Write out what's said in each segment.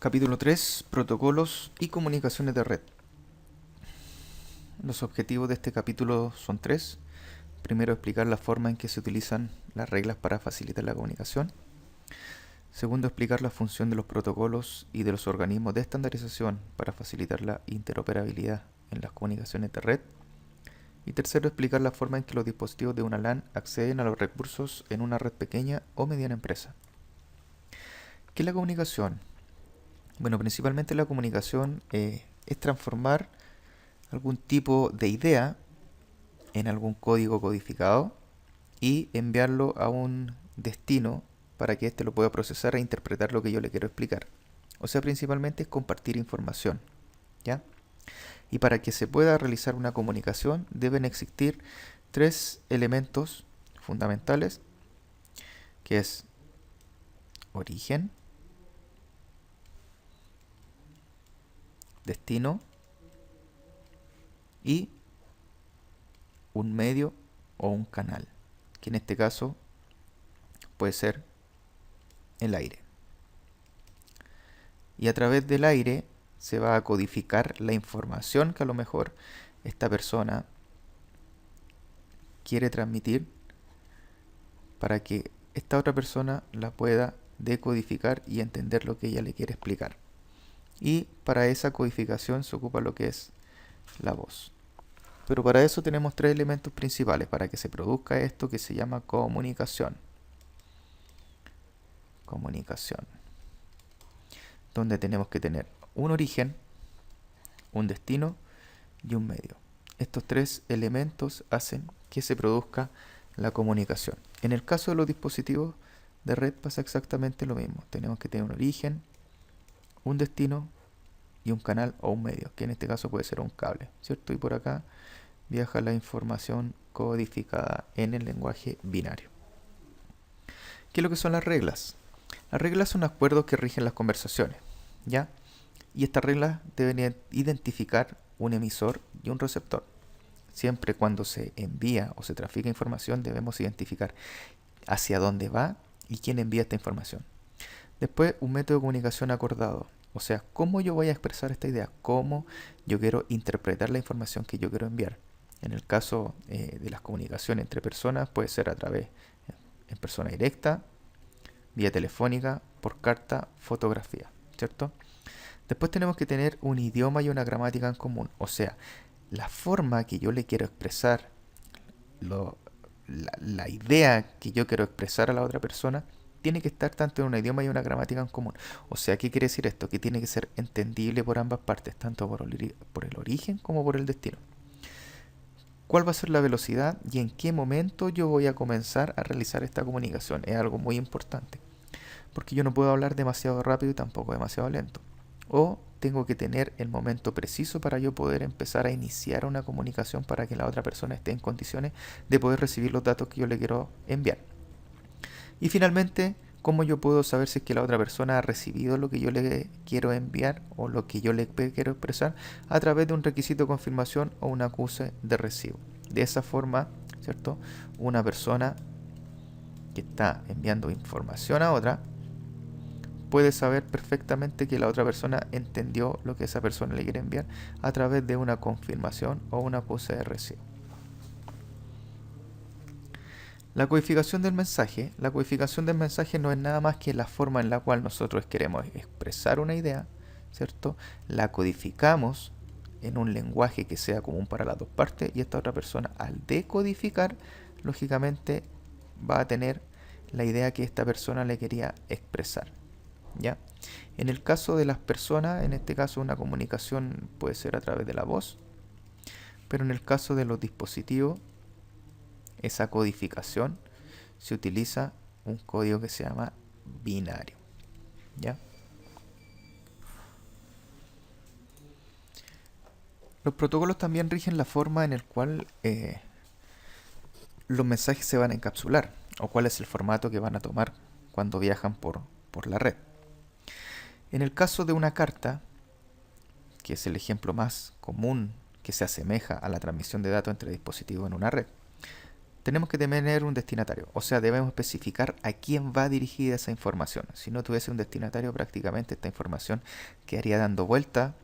Capítulo 3: Protocolos y comunicaciones de red. Los objetivos de este capítulo son tres. Primero, explicar la forma en que se utilizan las reglas para facilitar la comunicación. Segundo, explicar la función de los protocolos y de los organismos de estandarización para facilitar la interoperabilidad en las comunicaciones de red. Y tercero, explicar la forma en que los dispositivos de una LAN acceden a los recursos en una red pequeña o mediana empresa. ¿Qué es la comunicación? Bueno, principalmente la comunicación es transformar algún tipo de idea en algún código codificado y enviarlo a un destino para que éste lo pueda procesar e interpretar lo que yo le quiero explicar. O sea, principalmente es compartir información, ¿ya? Y para que se pueda realizar una comunicación deben existir tres elementos fundamentales, que es origen, destino y un medio o un canal, que en este caso puede ser el aire. Y a través del aire se va a codificar la información que a lo mejor esta persona quiere transmitir para que esta otra persona la pueda decodificar y entender lo que ella le quiere explicar. Y para esa codificación se ocupa lo que es la voz. Pero para eso tenemos tres elementos principales para que se produzca esto que se llama comunicación. Comunicación. Donde tenemos que tener un origen, un destino y un medio. Estos tres elementos hacen que se produzca la comunicación. En el caso de los dispositivos de red pasa exactamente lo mismo. Tenemos que tener un origen, un destino y un canal o un medio, que en este caso puede ser un cable, ¿cierto? Y por acá viaja la información codificada en el lenguaje binario. ¿Qué es lo que son las reglas? Las reglas son acuerdos que rigen las conversaciones, ¿ya? Y estas reglas deben identificar un emisor y un receptor. Siempre cuando se envía o se trafica información debemos identificar hacia dónde va y quién envía esta información. Después, un método de comunicación acordado. O sea, cómo yo voy a expresar esta idea, cómo yo quiero interpretar la información que yo quiero enviar. En el caso de las comunicaciones entre personas, puede ser a través en persona directa, vía telefónica, por carta, fotografía, ¿cierto? Después tenemos que tener un idioma y una gramática en común. O sea, la forma que yo le quiero expresar, la idea que yo quiero expresar a la otra persona, tiene que estar tanto en un idioma y una gramática en común. O sea, ¿qué quiere decir esto? Que tiene que ser entendible por ambas partes, tanto por el origen como por el destino. ¿Cuál va a ser la velocidad y en qué momento yo voy a comenzar a realizar esta comunicación? Es algo muy importante, porque yo no puedo hablar demasiado rápido y tampoco demasiado lento. O tengo que tener el momento preciso para yo poder empezar a iniciar una comunicación para que la otra persona esté en condiciones de poder recibir los datos que yo le quiero enviar. Y finalmente, ¿cómo yo puedo saber si es que la otra persona ha recibido lo que yo le quiero enviar o lo que yo le quiero expresar? A través de un requisito de confirmación o un acuse de recibo. De esa forma, ¿cierto? Una persona que está enviando información a otra puede saber perfectamente que la otra persona entendió lo que esa persona le quiere enviar a través de una confirmación o un acuse de recibo. La codificación del mensaje. La codificación del mensaje no es nada más que la forma en la cual nosotros queremos expresar una idea, ¿cierto? La codificamos en un lenguaje que sea común para las dos partes y esta otra persona al decodificar, lógicamente va a tener la idea que esta persona le quería expresar, ¿ya? En el caso de las personas, en este caso una comunicación puede ser a través de la voz, pero en el caso de los dispositivos, esa codificación se utiliza un código que se llama binario, ¿ya? Los protocolos también rigen la forma en la cual los mensajes se van a encapsular o cuál es el formato que van a tomar cuando viajan por la red. En el caso de una carta, que es el ejemplo más común que se asemeja a la transmisión de datos entre dispositivos en una red, tenemos que tener un destinatario, o sea, debemos especificar a quién va dirigida esa información. Si no tuviese un destinatario, prácticamente esta información quedaría dando vuelta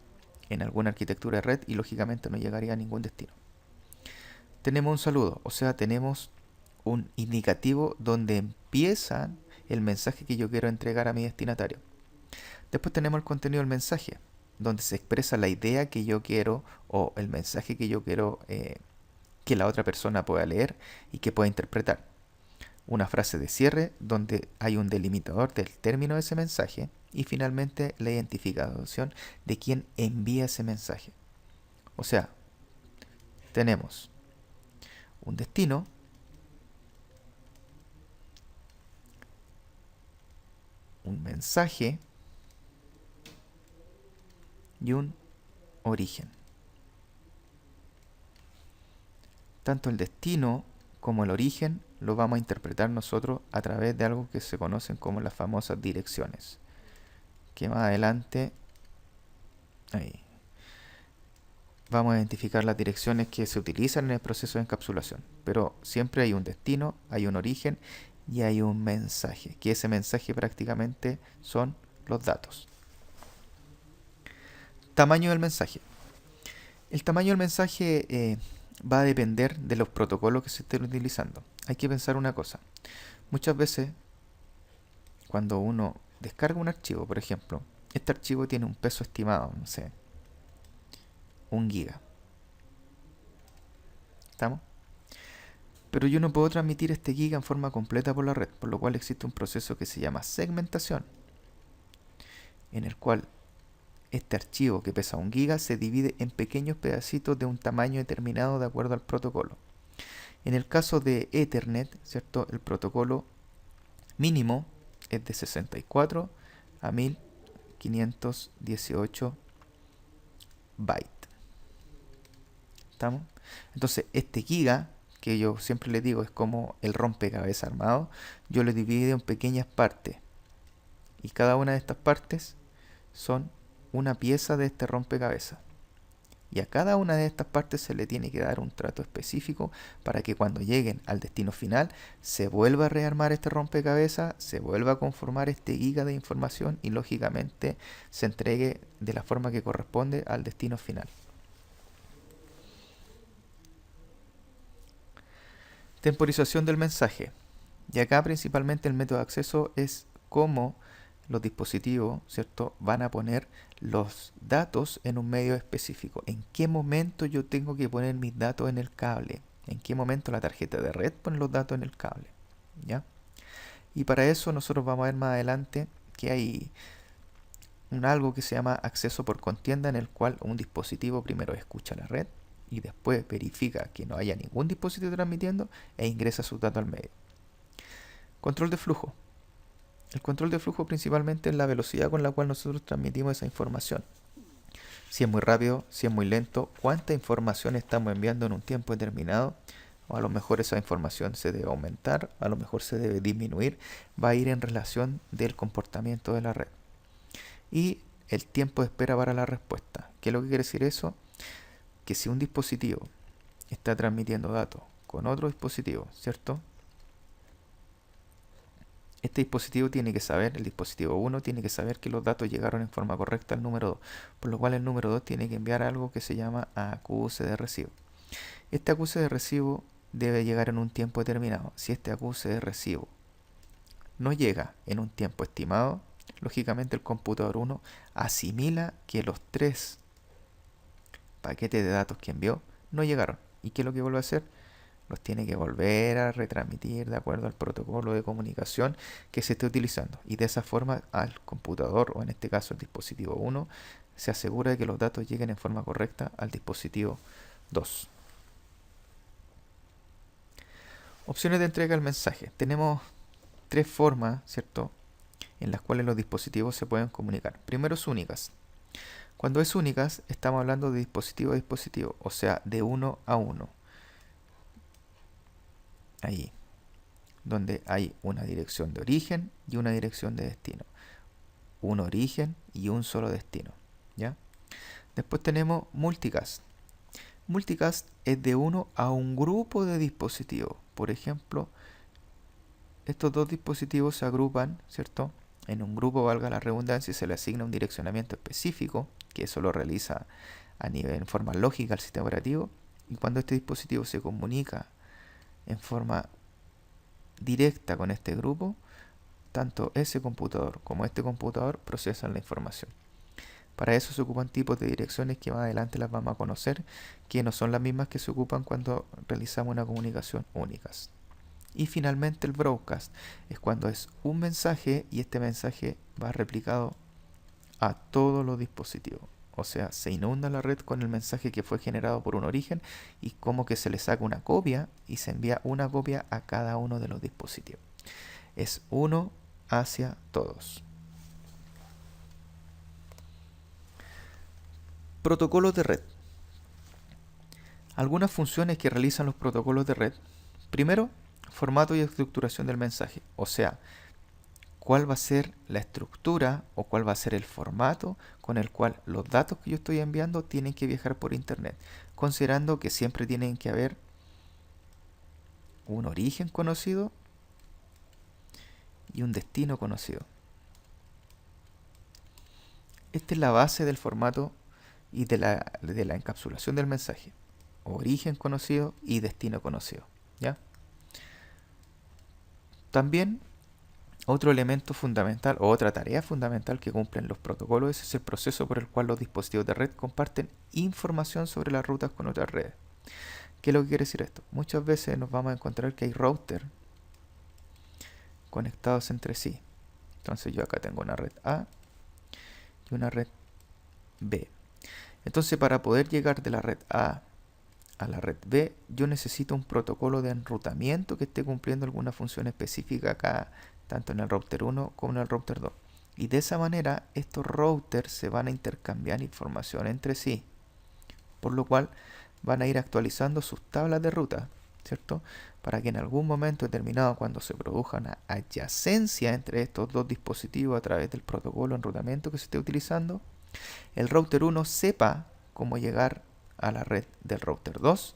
en alguna arquitectura de red y lógicamente no llegaría a ningún destino. Tenemos un saludo, o sea, tenemos un indicativo donde empieza el mensaje que yo quiero entregar a mi destinatario. Después tenemos el contenido del mensaje, donde se expresa la idea que yo quiero o el mensaje que yo quiero que la otra persona pueda leer y que pueda interpretar. Una frase de cierre donde hay un delimitador del término de ese mensaje y finalmente la identificación de quién envía ese mensaje. O sea, tenemos un destino, un mensaje y un origen. Tanto el destino como el origen lo vamos a interpretar nosotros a través de algo que se conocen como las famosas direcciones, que más adelante ahí, vamos a identificar las direcciones que se utilizan en el proceso de encapsulación. Pero siempre hay un destino, hay un origen y hay un mensaje, que ese mensaje prácticamente son los datos. Tamaño del mensaje. El tamaño del mensaje va a depender de los protocolos que se estén utilizando. Hay que pensar una cosa. Muchas veces, cuando uno descarga un archivo, por ejemplo, este archivo tiene un peso estimado, no sé, 1 GB. ¿Estamos? Pero yo no puedo transmitir este giga en forma completa por la red, por lo cual existe un proceso que se llama segmentación, en el cual este archivo que pesa 1 GB se divide en pequeños pedacitos de un tamaño determinado de acuerdo al protocolo. En el caso de Ethernet, ¿cierto? El protocolo mínimo es de 64 a 1518 bytes. ¿Estamos? Entonces, este giga, que yo siempre le digo es como el rompecabezas armado, yo lo divido en pequeñas partes. Y cada una de estas partes son una pieza de este rompecabezas. Y a cada una de estas partes se le tiene que dar un trato específico para que cuando lleguen al destino final se vuelva a rearmar este rompecabezas, se vuelva a conformar este giga de información y lógicamente se entregue de la forma que corresponde al destino final. Temporización del mensaje. Y acá principalmente el método de acceso es cómo los dispositivos, ¿cierto?, van a poner los datos en un medio específico. ¿En qué momento yo tengo que poner mis datos en el cable? ¿En qué momento la tarjeta de red pone los datos en el cable? ¿Ya? Y para eso nosotros vamos a ver más adelante que hay algo que se llama acceso por contienda, en el cual un dispositivo primero escucha la red y después verifica que no haya ningún dispositivo transmitiendo e ingresa sus datos al medio. Control de flujo. El control de flujo principalmente es la velocidad con la cual nosotros transmitimos esa información. Si es muy rápido, si es muy lento, cuánta información estamos enviando en un tiempo determinado, o a lo mejor esa información se debe aumentar, a lo mejor se debe disminuir, va a ir en relación del comportamiento de la red. Y el tiempo de espera para la respuesta. ¿Qué es lo que quiere decir eso? Que si un dispositivo está transmitiendo datos con otro dispositivo, ¿cierto? Este dispositivo tiene que saber, el dispositivo 1 tiene que saber que los datos llegaron en forma correcta al número 2, por lo cual el número 2 tiene que enviar algo que se llama acuse de recibo. Este acuse de recibo debe llegar en un tiempo determinado. Si este acuse de recibo no llega en un tiempo estimado, lógicamente el computador 1 asimila que los 3 paquetes de datos que envió no llegaron. ¿Y qué es lo que vuelve a hacer? Los tiene que volver a retransmitir de acuerdo al protocolo de comunicación que se esté utilizando. Y de esa forma al computador, o en este caso el dispositivo 1, se asegura de que los datos lleguen en forma correcta al dispositivo 2. Opciones de entrega del mensaje. Tenemos 3 formas, ¿cierto?, en las cuales los dispositivos se pueden comunicar. Primero es únicas. Cuando es únicas, estamos hablando de dispositivo a dispositivo, o sea, de uno a uno. Ahí, donde hay una dirección de origen y una dirección de destino. Un origen y un solo destino, ¿ya? Después tenemos multicast. Multicast es de uno a un grupo de dispositivos. Por ejemplo, estos dos dispositivos se agrupan, ¿cierto? En un grupo, valga la redundancia, y se le asigna un direccionamiento específico, que eso lo realiza en forma lógica al sistema operativo. Y cuando este dispositivo se comunica en forma directa con este grupo, tanto ese computador como este computador procesan la información. Para eso se ocupan tipos de direcciones que más adelante las vamos a conocer, que no son las mismas que se ocupan cuando realizamos una comunicación únicas. Y finalmente el broadcast es cuando es un mensaje y este mensaje va replicado a todos los dispositivos. O sea, se inunda la red con el mensaje que fue generado por un origen y como que se le saca una copia y se envía una copia a cada uno de los dispositivos. Es uno hacia todos. Protocolos de red. Algunas funciones que realizan los protocolos de red. Primero, formato y estructuración del mensaje. O sea, cuál va a ser la estructura o cuál va a ser el formato con el cual los datos que yo estoy enviando tienen que viajar por internet. Considerando que siempre tienen que haber un origen conocido y un destino conocido. Esta es la base del formato y de la encapsulación del mensaje. Origen conocido y destino conocido. ¿Ya? También otro elemento fundamental o otra tarea fundamental que cumplen los protocolos es el proceso por el cual los dispositivos de red comparten información sobre las rutas con otras redes. ¿Qué es lo que quiere decir esto? Muchas veces nos vamos a encontrar que hay routers conectados entre sí. Entonces yo acá tengo una red A y una red B. Entonces para poder llegar de la red A a la red B, yo necesito un protocolo de enrutamiento que esté cumpliendo alguna función específica acá, tanto en el router 1 como en el router 2. Y de esa manera estos routers se van a intercambiar información entre sí, por lo cual van a ir actualizando sus tablas de ruta, ¿cierto? Para que en algún momento determinado, cuando se produzca una adyacencia entre estos dos dispositivos a través del protocolo de enrutamiento que se esté utilizando, el router 1 sepa cómo llegar a la red del router 2,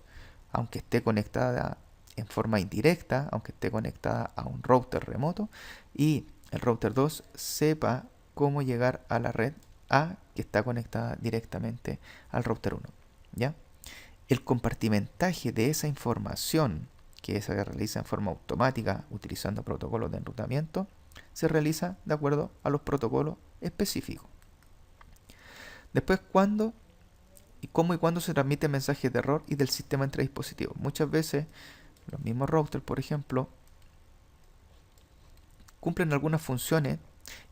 aunque esté conectada en forma indirecta, aunque esté conectada a un router remoto, y el router 2 sepa cómo llegar a la red A que está conectada directamente al router 1. ¿Ya? El compartimentaje de esa información que se realiza en forma automática utilizando protocolos de enrutamiento se realiza de acuerdo a los protocolos específicos. Después, cómo y cuándo se transmiten mensajes de error y del sistema entre dispositivos. Muchas veces los mismos routers, por ejemplo, cumplen algunas funciones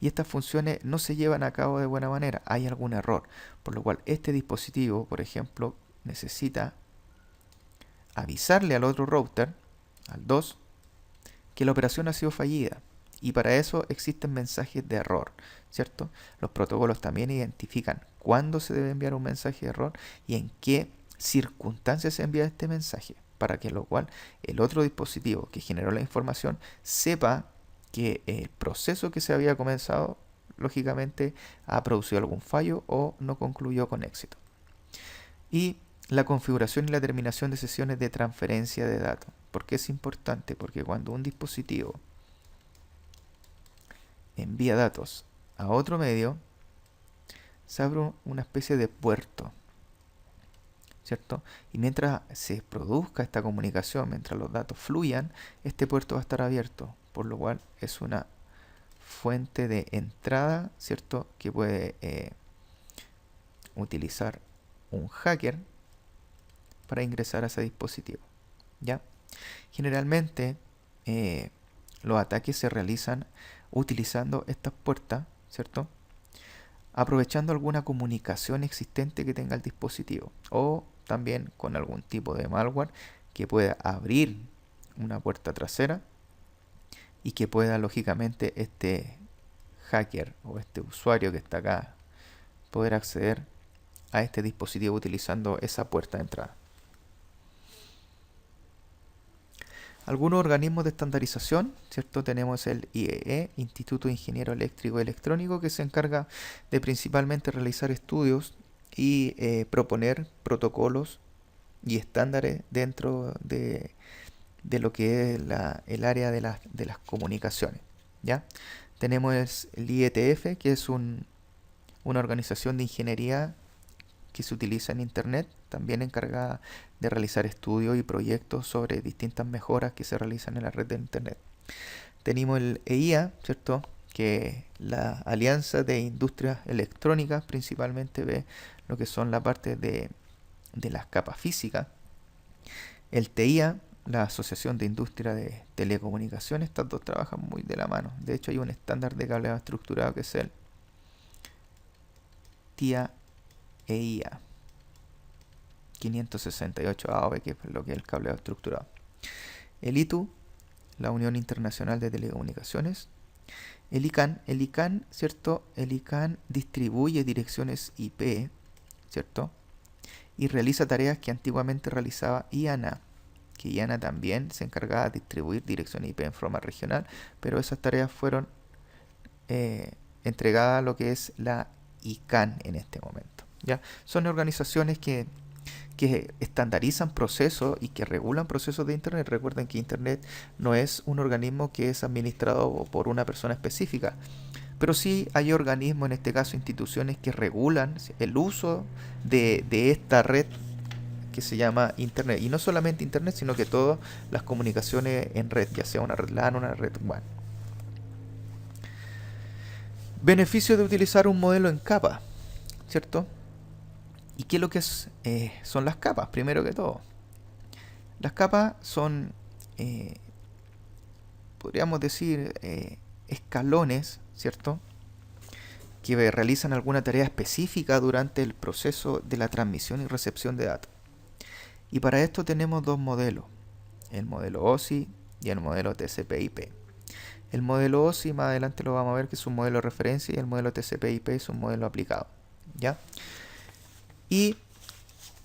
y estas funciones no se llevan a cabo de buena manera. Hay algún error, por lo cual este dispositivo, por ejemplo, necesita avisarle al otro router, al 2, que la operación ha sido fallida. Y para eso existen mensajes de error, ¿cierto? Los protocolos también identifican cuándo se debe enviar un mensaje de error y en qué circunstancias se envía este mensaje, para que lo cual el otro dispositivo que generó la información sepa que el proceso que se había comenzado, lógicamente, ha producido algún fallo o no concluyó con éxito. Y la configuración y la terminación de sesiones de transferencia de datos. ¿Por qué es importante? Porque cuando un dispositivo envía datos a otro medio, se abre una especie de puerto, ¿cierto? Y mientras se produzca esta comunicación, mientras los datos fluyan, este puerto va a estar abierto, por lo cual es una fuente de entrada, ¿cierto? Que puede utilizar un hacker para ingresar a ese dispositivo, ¿ya? Generalmente los ataques se realizan utilizando estas puertas, ¿cierto? Aprovechando alguna comunicación existente que tenga el dispositivo o también con algún tipo de malware que pueda abrir una puerta trasera y que pueda lógicamente este hacker o este usuario que está acá poder acceder a este dispositivo utilizando esa puerta de entrada. Algunos organismos de estandarización, ¿cierto? Tenemos el IEE, Instituto de Ingeniero Eléctrico y Electrónico, que se encarga de principalmente realizar estudios y proponer protocolos y estándares dentro de lo que es el área de las comunicaciones. ¿Ya? Tenemos el IETF, que es una organización de ingeniería que se utiliza en Internet, también encargada de realizar estudios y proyectos sobre distintas mejoras que se realizan en la red de Internet. Tenemos el EIA, ¿cierto? Que la Alianza de Industrias Electrónicas principalmente ve lo que son la parte de las capas físicas. El TIA, la Asociación de Industria de Telecomunicaciones, estas dos trabajan muy de la mano. De hecho, hay un estándar de cableado estructurado que es el TIA EIA 568 AOB, que es lo que es el cableado estructurado. El ITU, la Unión Internacional de Telecomunicaciones. El ICANN, ¿cierto? El ICANN distribuye direcciones IP, ¿cierto? Y realiza tareas que antiguamente realizaba IANA, que IANA también se encargaba de distribuir direcciones IP en forma regional, pero esas tareas fueron entregadas a lo que es la ICANN en este momento. ¿Ya? Son organizaciones que estandarizan procesos y que regulan procesos de Internet. Recuerden que Internet no es un organismo que es administrado por una persona específica, pero sí hay organismos, en este caso instituciones, que regulan el uso de esta red que se llama Internet. Y no solamente Internet, sino que todas las comunicaciones en red, ya sea una red LAN o una red WAN. Beneficio de utilizar un modelo en capa, ¿cierto? ¿Y qué es lo que son las capas? Primero que todo, las capas son, podríamos decir, escalones, ¿cierto? Que realizan alguna tarea específica durante el proceso de la transmisión y recepción de datos. Y para esto tenemos dos modelos, el modelo OSI y el modelo TCP/IP. El modelo OSI más adelante lo vamos a ver, que es un modelo de referencia, y el modelo TCP/IP es un modelo aplicado, ¿ya? Y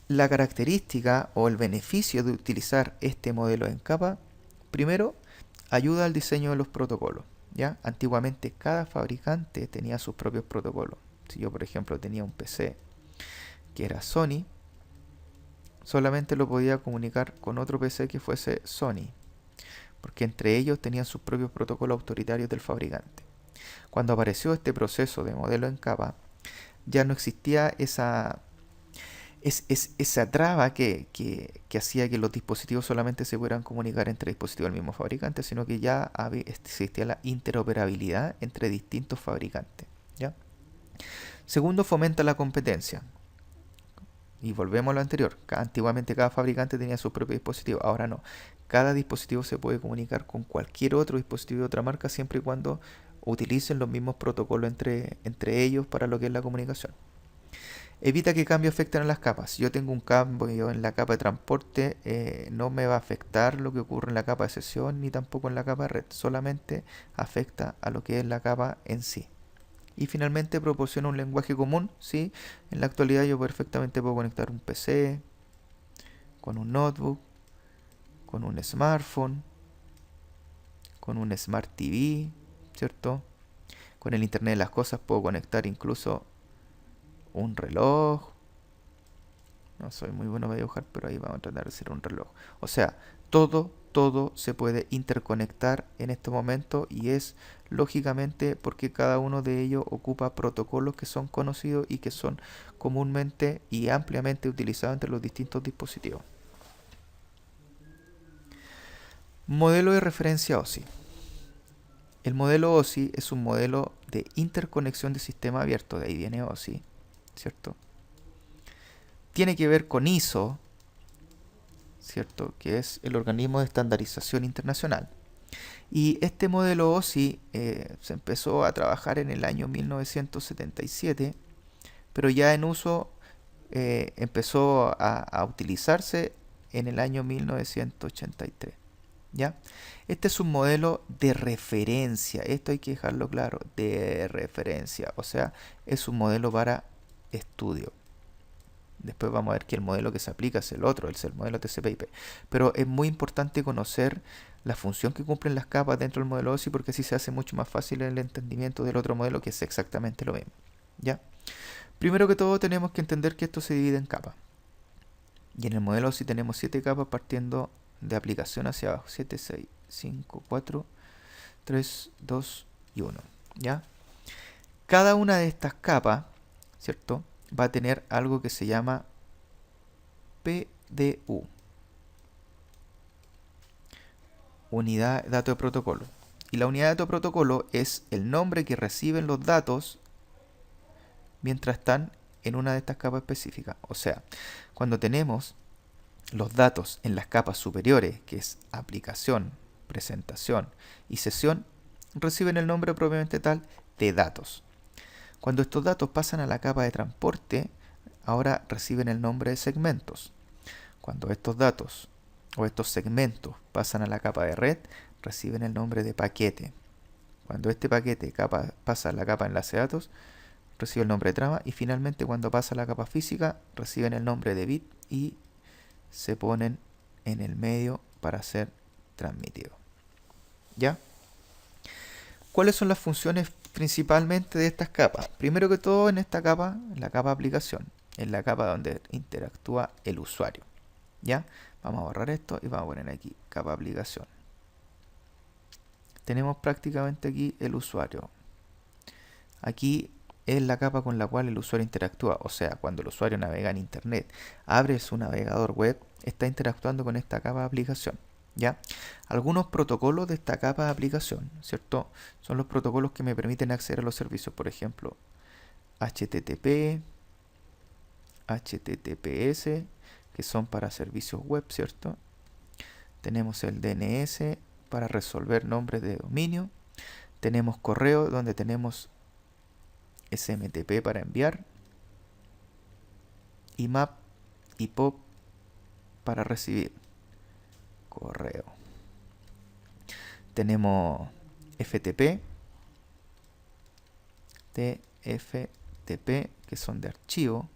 la característica o el beneficio de utilizar este modelo en capa, primero, ayuda al diseño de los protocolos, ¿ya? Antiguamente cada fabricante tenía sus propios protocolos. Si yo, por ejemplo, tenía un PC que era Sony, solamente lo podía comunicar con otro PC que fuese Sony, porque entre ellos tenían sus propios protocolos autoritarios del fabricante. Cuando apareció este proceso de modelo en capa, ya no existía esa traba que hacía que los dispositivos solamente se pudieran comunicar entre dispositivos del mismo fabricante, sino que ya existía la interoperabilidad entre distintos fabricantes, ¿ya? Segundo, fomenta la competencia. Y volvemos a lo anterior. Antiguamente cada fabricante tenía su propio dispositivo, ahora no. Cada dispositivo se puede comunicar con cualquier otro dispositivo de otra marca siempre y cuando utilicen los mismos protocolos entre ellos para lo que es la comunicación. Evita que cambios afecten a las capas. Si yo tengo un cambio en la capa de transporte, no me va a afectar lo que ocurre en la capa de sesión ni tampoco en la capa de red. Solamente afecta a lo que es la capa en sí. Y finalmente proporciona un lenguaje común, ¿sí? En la actualidad yo perfectamente puedo conectar un PC con un notebook, con un smartphone, con un Smart TV, ¿cierto? Con el Internet de las cosas puedo conectar incluso un reloj. No soy muy bueno para dibujar, pero ahí vamos a tratar de hacer un reloj. O sea, todo se puede interconectar en este momento, y es lógicamente porque cada uno de ellos ocupa protocolos que son conocidos y que son comúnmente y ampliamente utilizados entre los distintos dispositivos. Modelo de referencia OSI. El modelo OSI es un modelo de interconexión de sistema abierto, de ahí viene OSI, ¿cierto? Tiene que ver con ISO, ¿cierto? Que es el organismo de estandarización internacional. Y este modelo OSI se empezó a trabajar en el año 1977, pero ya en uso empezó a utilizarse en el año 1983. ¿Ya? Este es un modelo de referencia, esto hay que dejarlo claro, de referencia, o sea, es un modelo para estudio. Después vamos a ver que el modelo que se aplica es el otro, es el modelo TCP/IP. Pero es muy importante conocer la función que cumplen las capas dentro del modelo OSI, porque así se hace mucho más fácil el entendimiento del otro modelo, que es exactamente lo mismo, ¿ya? Primero que todo tenemos que entender que esto se divide en capas. Y en el modelo sí tenemos 7 capas partiendo de aplicación hacia abajo. 7, 6, 5, 4, 3, 2 y 1. ¿Ya? Cada una de estas capas, ¿cierto? Va a tener algo que se llama PDU. Unidad de dato de protocolo. Y la unidad de dato de protocolo es el nombre que reciben los datos mientras están en una de estas capas específicas. O sea, cuando tenemos los datos en las capas superiores, que es aplicación, presentación y sesión, reciben el nombre propiamente tal de datos. Cuando estos datos pasan a la capa de transporte, ahora reciben el nombre de segmentos. Cuando estos datos o estos segmentos pasan a la capa de red, reciben el nombre de paquete. Cuando este paquete pasa a la capa de enlace de datos, recibe el nombre de trama. Y finalmente, cuando pasa a la capa física, reciben el nombre de bit y se ponen en el medio para ser transmitido. ¿Ya? ¿Cuáles son las funciones principalmente de estas capas? Primero que todo, en esta capa, en la capa aplicación, en la capa donde interactúa el usuario. ¿Ya? Vamos a borrar esto y vamos a poner aquí capa aplicación. Tenemos prácticamente aquí el usuario. Aquí es la capa con la cual el usuario interactúa. O sea, cuando el usuario navega en internet, abre su navegador web, está interactuando con esta capa de aplicación. ¿Ya? Algunos protocolos de esta capa de aplicación, ¿cierto? Son los protocolos que me permiten acceder a los servicios. Por ejemplo, HTTP, HTTPS, que son para servicios web, ¿cierto? Tenemos el DNS para resolver nombres de dominio. Tenemos correo, donde tenemos SMTP para enviar. IMAP y POP para recibir correo. Tenemos FTP, TFTP, que son de archivo.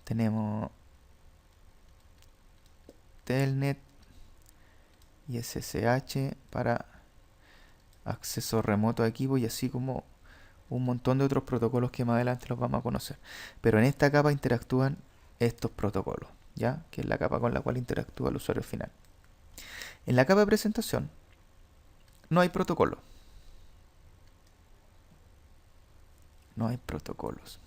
Tenemos Telnet y SSH para acceso remoto a equipo, y así como un montón de otros protocolos que más adelante los vamos a conocer. Pero en esta capa interactúan estos protocolos, ¿ya? Que es la capa con la cual interactúa el usuario final. En la capa de presentación no hay protocolo. No hay protocolos.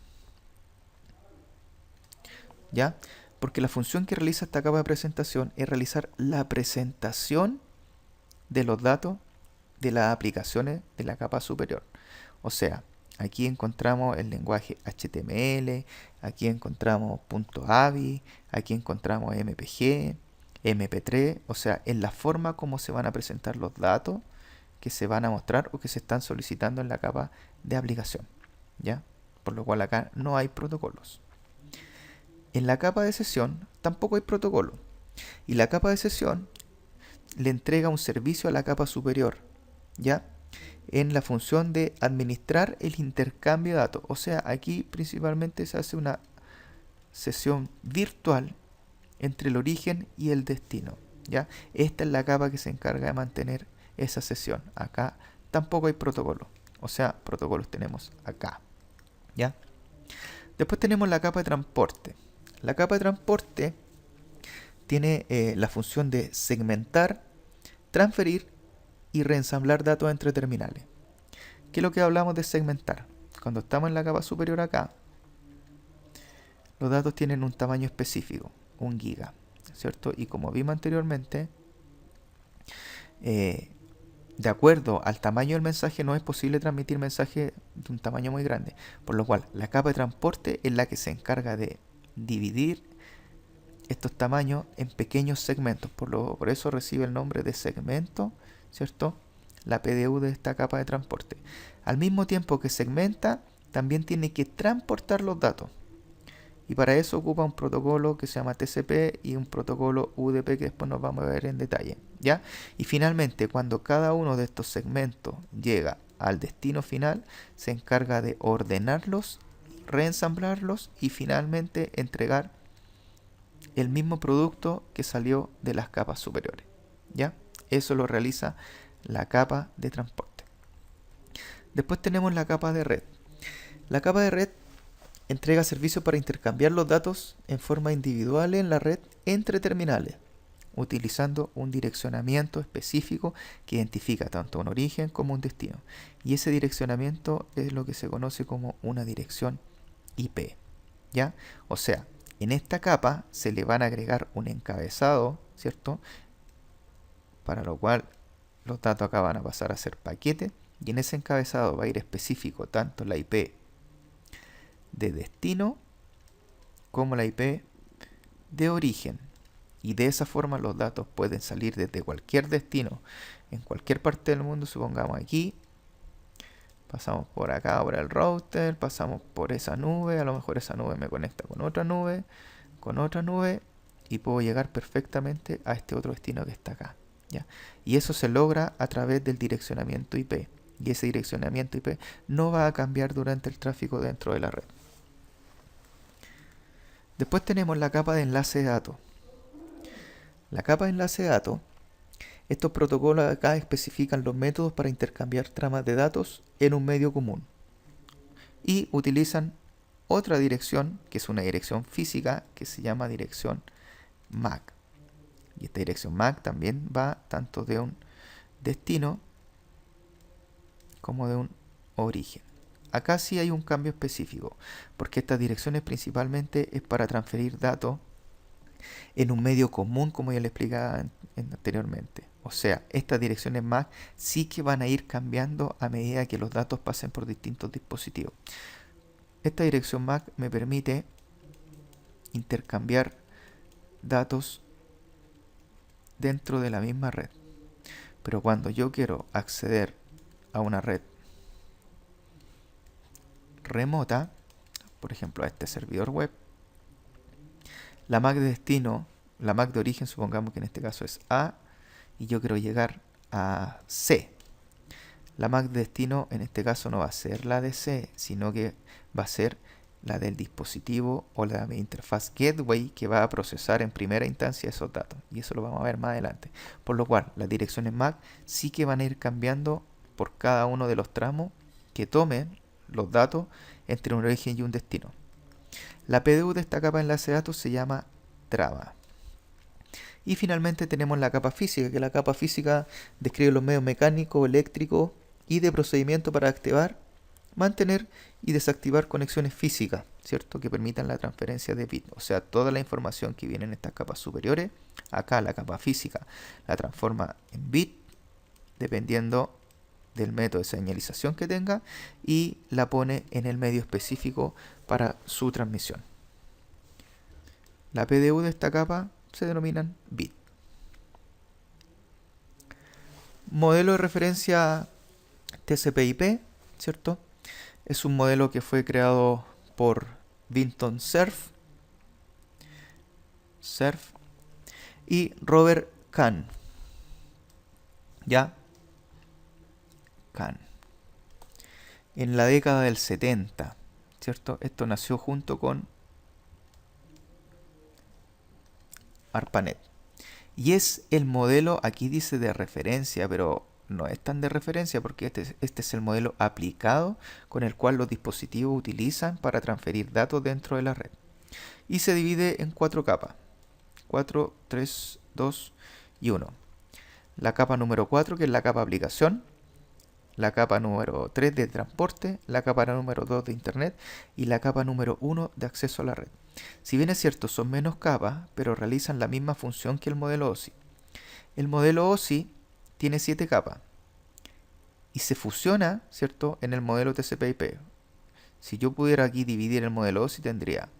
¿Ya? Porque la función que realiza esta capa de presentación es realizar la presentación de los datos de las aplicaciones de la capa superior. O sea, aquí encontramos el lenguaje HTML, aquí encontramos .avi, aquí encontramos MPG, MP3, o sea, en la forma como se van a presentar los datos que se van a mostrar o que se están solicitando en la capa de aplicación, ¿ya? Por lo cual acá no hay protocolos. En la capa de sesión tampoco hay protocolo. Y la capa de sesión le entrega un servicio a la capa superior, ¿ya? En la función de administrar el intercambio de datos. O sea, aquí principalmente se hace una sesión virtual entre el origen y el destino, ¿ya? Esta es la capa que se encarga de mantener esa sesión. Acá tampoco hay protocolo. O sea, protocolos tenemos acá, ¿ya? Después tenemos la capa de transporte. La capa de transporte tiene la función de segmentar, transferir y reensamblar datos entre terminales. ¿Qué es lo que hablamos de segmentar? Cuando estamos en la capa superior acá, los datos tienen un tamaño específico, 1 giga, ¿cierto? Y como vimos anteriormente, de acuerdo al tamaño del mensaje no es posible transmitir mensajes de un tamaño muy grande, por lo cual la capa de transporte es la que se encarga de dividir estos tamaños en pequeños segmentos, por eso recibe el nombre de segmento, ¿cierto? La PDU de esta capa de transporte. Al mismo tiempo que segmenta, también tiene que transportar los datos. Y para eso ocupa un protocolo que se llama TCP y un protocolo UDP que después nos vamos a ver en detalle, ¿ya? Y finalmente, cuando cada uno de estos segmentos llega al destino final, se encarga de ordenarlos, reensamblarlos y finalmente entregar el mismo producto que salió de las capas superiores, ¿ya? Eso lo realiza la capa de transporte. Después tenemos la capa de red. La capa de red entrega servicios para intercambiar los datos en forma individual en la red entre terminales, utilizando un direccionamiento específico que identifica tanto un origen como un destino. Y ese direccionamiento es lo que se conoce como una dirección IP, ¿ya? O sea, en esta capa se le van a agregar un encabezado, ¿cierto? Para lo cual los datos acá van a pasar a ser paquete, y en ese encabezado va a ir específico tanto la IP de destino como la IP de origen. Y de esa forma los datos pueden salir desde cualquier destino en cualquier parte del mundo. Supongamos aquí, pasamos por acá, por el router, pasamos por esa nube, a lo mejor esa nube me conecta con otra nube, y puedo llegar perfectamente a este otro destino que está acá, ¿ya? Y eso se logra a través del direccionamiento IP, y ese direccionamiento IP no va a cambiar durante el tráfico dentro de la red. Después tenemos la capa de enlace de datos. La capa de enlace de datos, estos protocolos acá especifican los métodos para intercambiar tramas de datos en un medio común y utilizan otra dirección, que es una dirección física, que se llama dirección MAC. Y esta dirección MAC también va tanto de un destino como de un origen. Acá sí hay un cambio específico, porque estas direcciones principalmente es para transferir datos en un medio común, como ya le explicaba anteriormente. O sea, estas direcciones MAC sí que van a ir cambiando a medida que los datos pasen por distintos dispositivos. Esta dirección MAC me permite intercambiar datos dentro de la misma red. Pero cuando yo quiero acceder a una red remota, por ejemplo a este servidor web, la MAC de destino, la MAC de origen, supongamos que en este caso es A, y yo quiero llegar a C. La MAC de destino en este caso no va a ser la de C, sino que va a ser la del dispositivo o la de interfaz gateway que va a procesar en primera instancia esos datos. Y eso lo vamos a ver más adelante. Por lo cual, las direcciones MAC sí que van a ir cambiando por cada uno de los tramos que tomen los datos entre un origen y un destino. La PDU de esta capa de enlace de datos se llama trama. Y finalmente tenemos la capa física, que la capa física describe los medios mecánicos, eléctricos y de procedimiento para activar, mantener y desactivar conexiones físicas, ¿cierto? Que permitan la transferencia de bits. O sea, toda la información que viene en estas capas superiores, acá la capa física la transforma en bit, dependiendo del método de señalización que tenga, y la pone en el medio específico para su transmisión. La PDU de esta capa se denominan bit. Modelo de referencia TCP/IP, ¿cierto? Es un modelo que fue creado por Vinton Cerf y Robert Kahn. ¿Ya? Kahn. En la década del 70, ¿cierto? Esto nació junto con ARPANET. Y es el modelo, aquí dice de referencia, pero no es tan de referencia porque este es el modelo aplicado con el cual los dispositivos utilizan para transferir datos dentro de la red. Y se divide en 4 capas. 4, 3, 2 y 1. La capa número 4, que es la capa aplicación. La capa número 3 de transporte. La capa número 2 de internet. Y la capa número 1 de acceso a la red. Si bien es cierto, son menos capas, pero realizan la misma función que el modelo OSI. El modelo OSI tiene 7 capas y se fusiona, ¿cierto?, en el modelo TCP/IP. Si yo pudiera aquí dividir el modelo OSI, tendría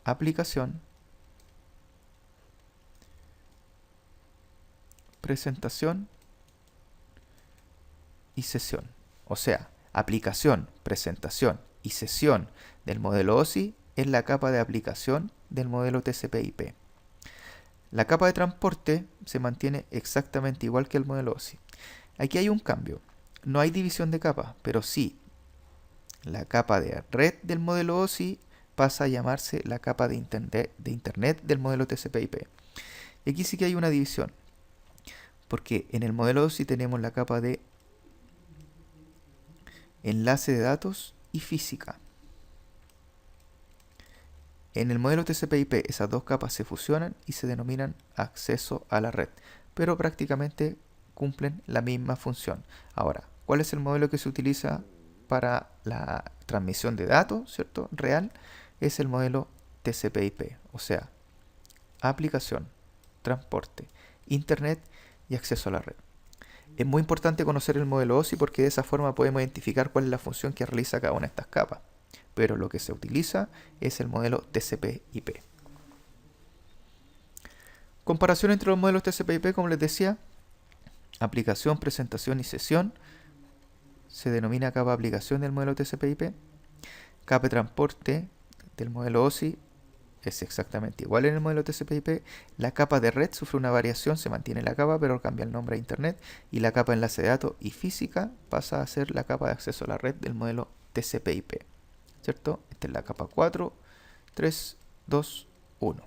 aplicación, presentación y sesión. O sea, aplicación, presentación y sesión del modelo OSI es la capa de aplicación del modelo TCP/IP. La capa de transporte se mantiene exactamente igual que el modelo OSI. Aquí hay un cambio. No hay división de capas, pero sí, la capa de red del modelo OSI pasa a llamarse la capa de internet del modelo TCP/IP. Y aquí sí que hay una división, porque en el modelo OSI tenemos la capa de enlace de datos y física. En el modelo TCP/IP esas dos capas se fusionan y se denominan acceso a la red, pero prácticamente cumplen la misma función. Ahora, ¿cuál es el modelo que se utiliza para la transmisión de datos, cierto? Real, es el modelo TCP/IP, o sea, aplicación, transporte, internet y acceso a la red. Es muy importante conocer el modelo OSI porque de esa forma podemos identificar cuál es la función que realiza cada una de estas capas. Pero lo que se utiliza es el modelo TCP/IP. Comparación entre los modelos TCP/IP, como les decía, aplicación, presentación y sesión. Se denomina capa aplicación del modelo TCP/IP. Capa de transporte del modelo OSI es exactamente igual en el modelo TCP/IP. La capa de red sufre una variación, se mantiene la capa, pero cambia el nombre a Internet. Y la capa de enlace de datos y física pasa a ser la capa de acceso a la red del modelo TCP/IP. ¿Cierto? Esta es la capa 4, 3, 2, 1.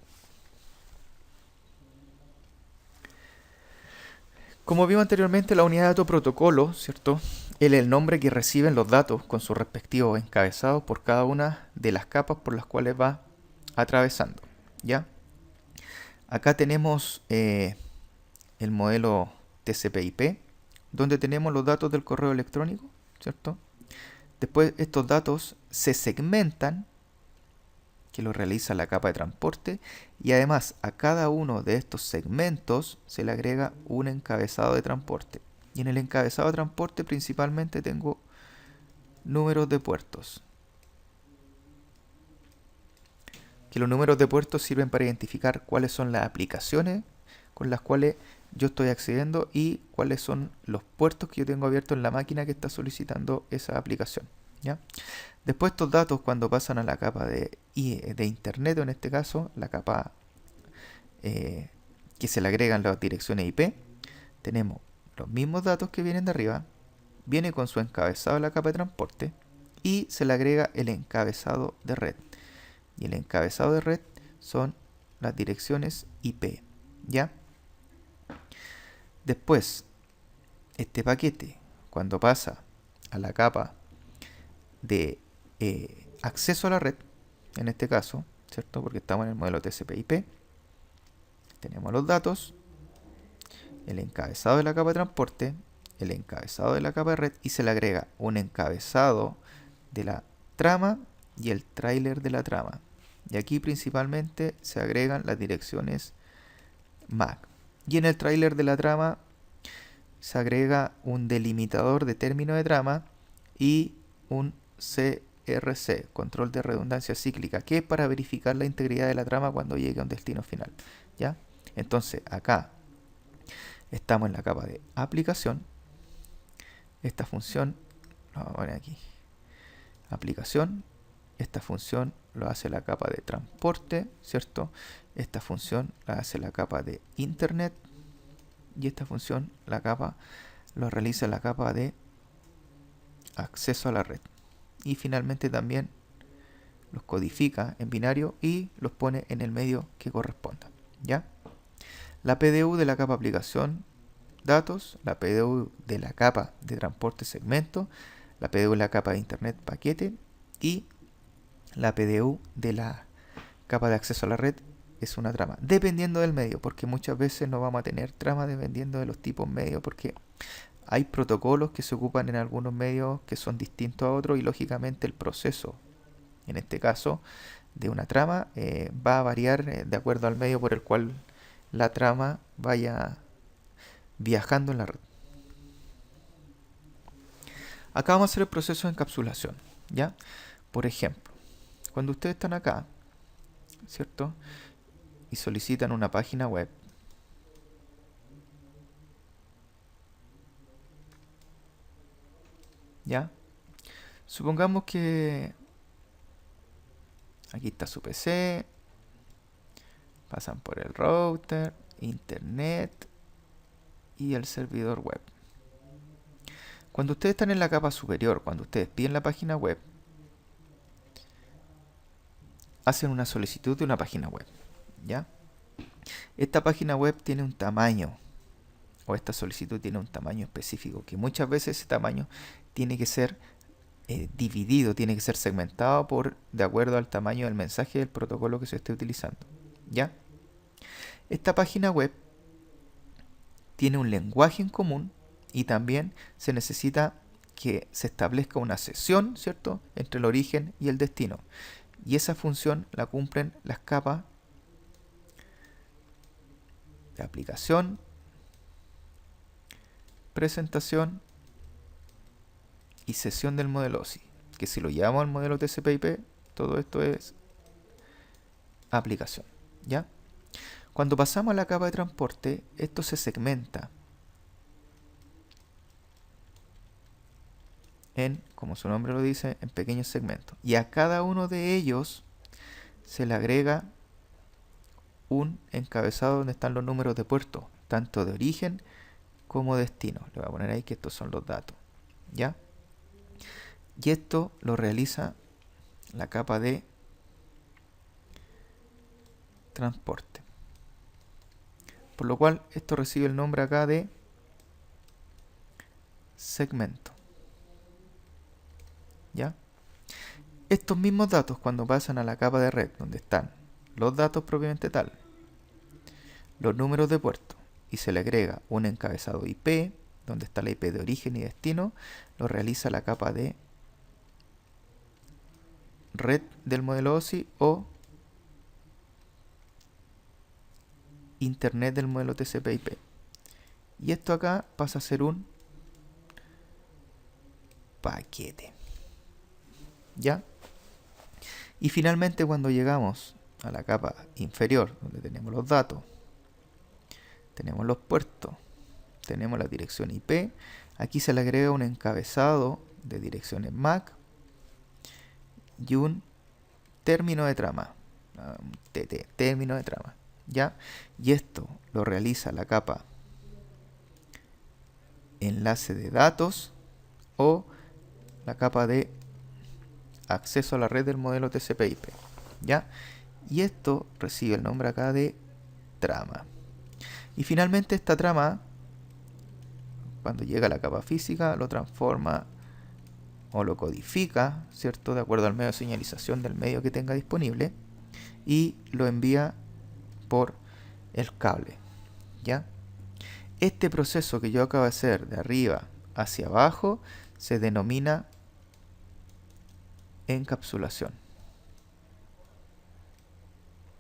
Como vimos anteriormente, la unidad de datos protocolo, ¿cierto? Es el nombre que reciben los datos con sus respectivos encabezados por cada una de las capas por las cuales va atravesando, ¿ya? Acá tenemos el modelo TCP/IP, donde tenemos los datos del correo electrónico, ¿cierto? Después estos datos se segmentan, que lo realiza la capa de transporte, y además a cada uno de estos segmentos se le agrega un encabezado de transporte. Y en el encabezado de transporte principalmente tengo números de puertos. Que los números de puertos sirven para identificar cuáles son las aplicaciones con las cuales yo estoy accediendo y cuáles son los puertos que yo tengo abiertos en la máquina que está solicitando esa aplicación, ¿ya? Después estos datos, cuando pasan a la capa de internet, o en este caso la capa que se le agregan las direcciones IP, tenemos los mismos datos que vienen de arriba, viene con su encabezado a la capa de transporte y se le agrega el encabezado de red. Y el encabezado de red son las direcciones IP, ¿ya? Después, este paquete, cuando pasa a la capa de acceso a la red, en este caso, ¿cierto? Porque estamos en el modelo TCP/IP, tenemos los datos, el encabezado de la capa de transporte, el encabezado de la capa de red y se le agrega un encabezado de la trama y el tráiler de la trama. Y aquí principalmente se agregan las direcciones MAC. Y en el tráiler de la trama se agrega un delimitador de término de trama y un CRC, control de redundancia cíclica, que es para verificar la integridad de la trama cuando llegue a un destino final, ¿ya? Entonces acá estamos en la capa de aplicación. Esta función, lo vamos a poner aquí, aplicación. Esta función lo hace la capa de transporte, ¿cierto? Esta función la hace la capa de internet. Y esta función lo realiza la capa de acceso a la red. Y finalmente también los codifica en binario y los pone en el medio que corresponda, ¿ya? La PDU de la capa aplicación datos, la PDU de la capa de transporte segmento, la PDU de la capa de internet paquete y la PDU de la capa de acceso a la red es una trama, dependiendo del medio, porque muchas veces no vamos a tener trama dependiendo de los tipos medios, porque hay protocolos que se ocupan en algunos medios que son distintos a otros y lógicamente el proceso, en este caso, de una trama va a variar de acuerdo al medio por el cual la trama vaya viajando en la red. Acá vamos a hacer el proceso de encapsulación, ¿ya? Por ejemplo, cuando ustedes están acá, ¿cierto? Y solicitan una página web, ¿ya? Supongamos que aquí está su PC, pasan por el router, internet y el servidor web. Cuando ustedes están en la capa superior, cuando ustedes piden la página web, hacen una solicitud de una página web, ¿ya? Esta página web tiene un tamaño, o esta solicitud tiene un tamaño específico, que muchas veces ese tamaño tiene que ser dividido, tiene que ser segmentado de acuerdo al tamaño del mensaje del protocolo que se esté utilizando. ¿Ya? Esta página web tiene un lenguaje en común y también se necesita que se establezca una sesión, ¿cierto?, entre el origen y el destino. Y esa función la cumplen las capas de aplicación, presentación y sesión del modelo OSI. Que si lo llevamos al modelo TCP/IP, todo esto es aplicación. ¿Ya? Cuando pasamos a la capa de transporte, esto se segmenta en, como su nombre lo dice, en pequeños segmentos. Y a cada uno de ellos se le agrega un encabezado donde están los números de puerto, tanto de origen como destino. Le voy a poner ahí que estos son los datos. ¿Ya? Y esto lo realiza la capa de transporte. Por lo cual esto recibe el nombre acá de segmento. ¿Ya? Estos mismos datos, cuando pasan a la capa de red, donde están los datos propiamente tal, los números de puerto, y se le agrega un encabezado IP, donde está la IP de origen y destino, lo realiza la capa de red del modelo OSI o internet del modelo TCP/IP. Y esto acá pasa a ser un paquete. ¿Ya? Y finalmente, cuando llegamos a la capa inferior, donde tenemos los datos, tenemos los puertos, tenemos la dirección IP, aquí se le agrega un encabezado de direcciones MAC y un término de trama, un TT, término de trama, ¿ya? Y esto lo realiza la capa enlace de datos o la capa de acceso a la red del modelo TCP/IP, ¿ya? Y esto recibe el nombre acá de trama. Y finalmente esta trama, cuando llega a la capa física, lo transforma o lo codifica, ¿cierto?, de acuerdo al medio de señalización del medio que tenga disponible, y lo envía por el cable, ¿ya? Este proceso que yo acabo de hacer de arriba hacia abajo se denomina encapsulación.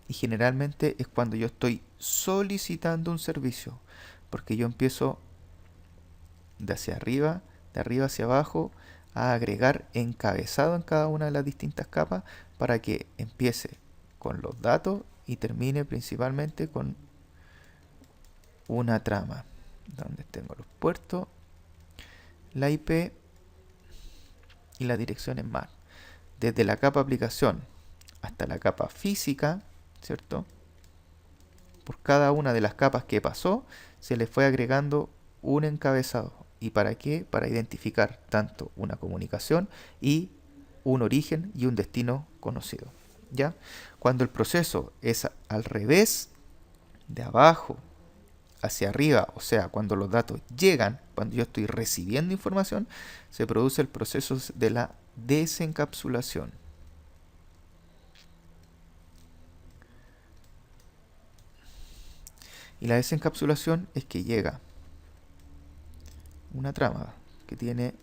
Y generalmente es cuando yo estoy solicitando un servicio, porque yo empiezo de arriba hacia abajo, a agregar encabezado en cada una de las distintas capas para que empiece con los datos y termine principalmente con una trama, donde tengo los puertos, la IP y las direcciones MAC. Desde la capa aplicación hasta la capa física, ¿cierto? Por cada una de las capas que pasó, se le fue agregando un encabezado. ¿Y para qué? Para identificar tanto una comunicación y un origen y un destino conocido. ¿Ya? Cuando el proceso es al revés, de abajo hacia arriba, o sea, cuando los datos llegan, cuando yo estoy recibiendo información, se produce el proceso de la desencapsulación. Y la desencapsulación es que llega una trama que tiene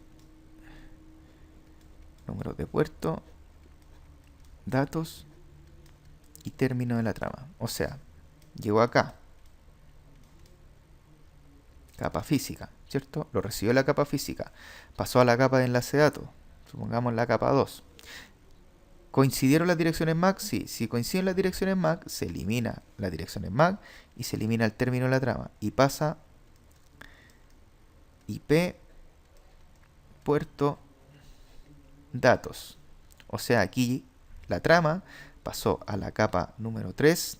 números de puerto, datos y término de la trama. O sea, llegó acá, capa física, ¿cierto? Lo recibió la capa física, pasó a la capa de enlace de datos, supongamos la capa 2. ¿Coincidieron las direcciones MAC? Sí, si coinciden las direcciones MAC, se elimina las direcciones MAC y se elimina el término de la trama y pasa IP, puerto, datos. O sea, aquí la trama pasó a la capa número 3,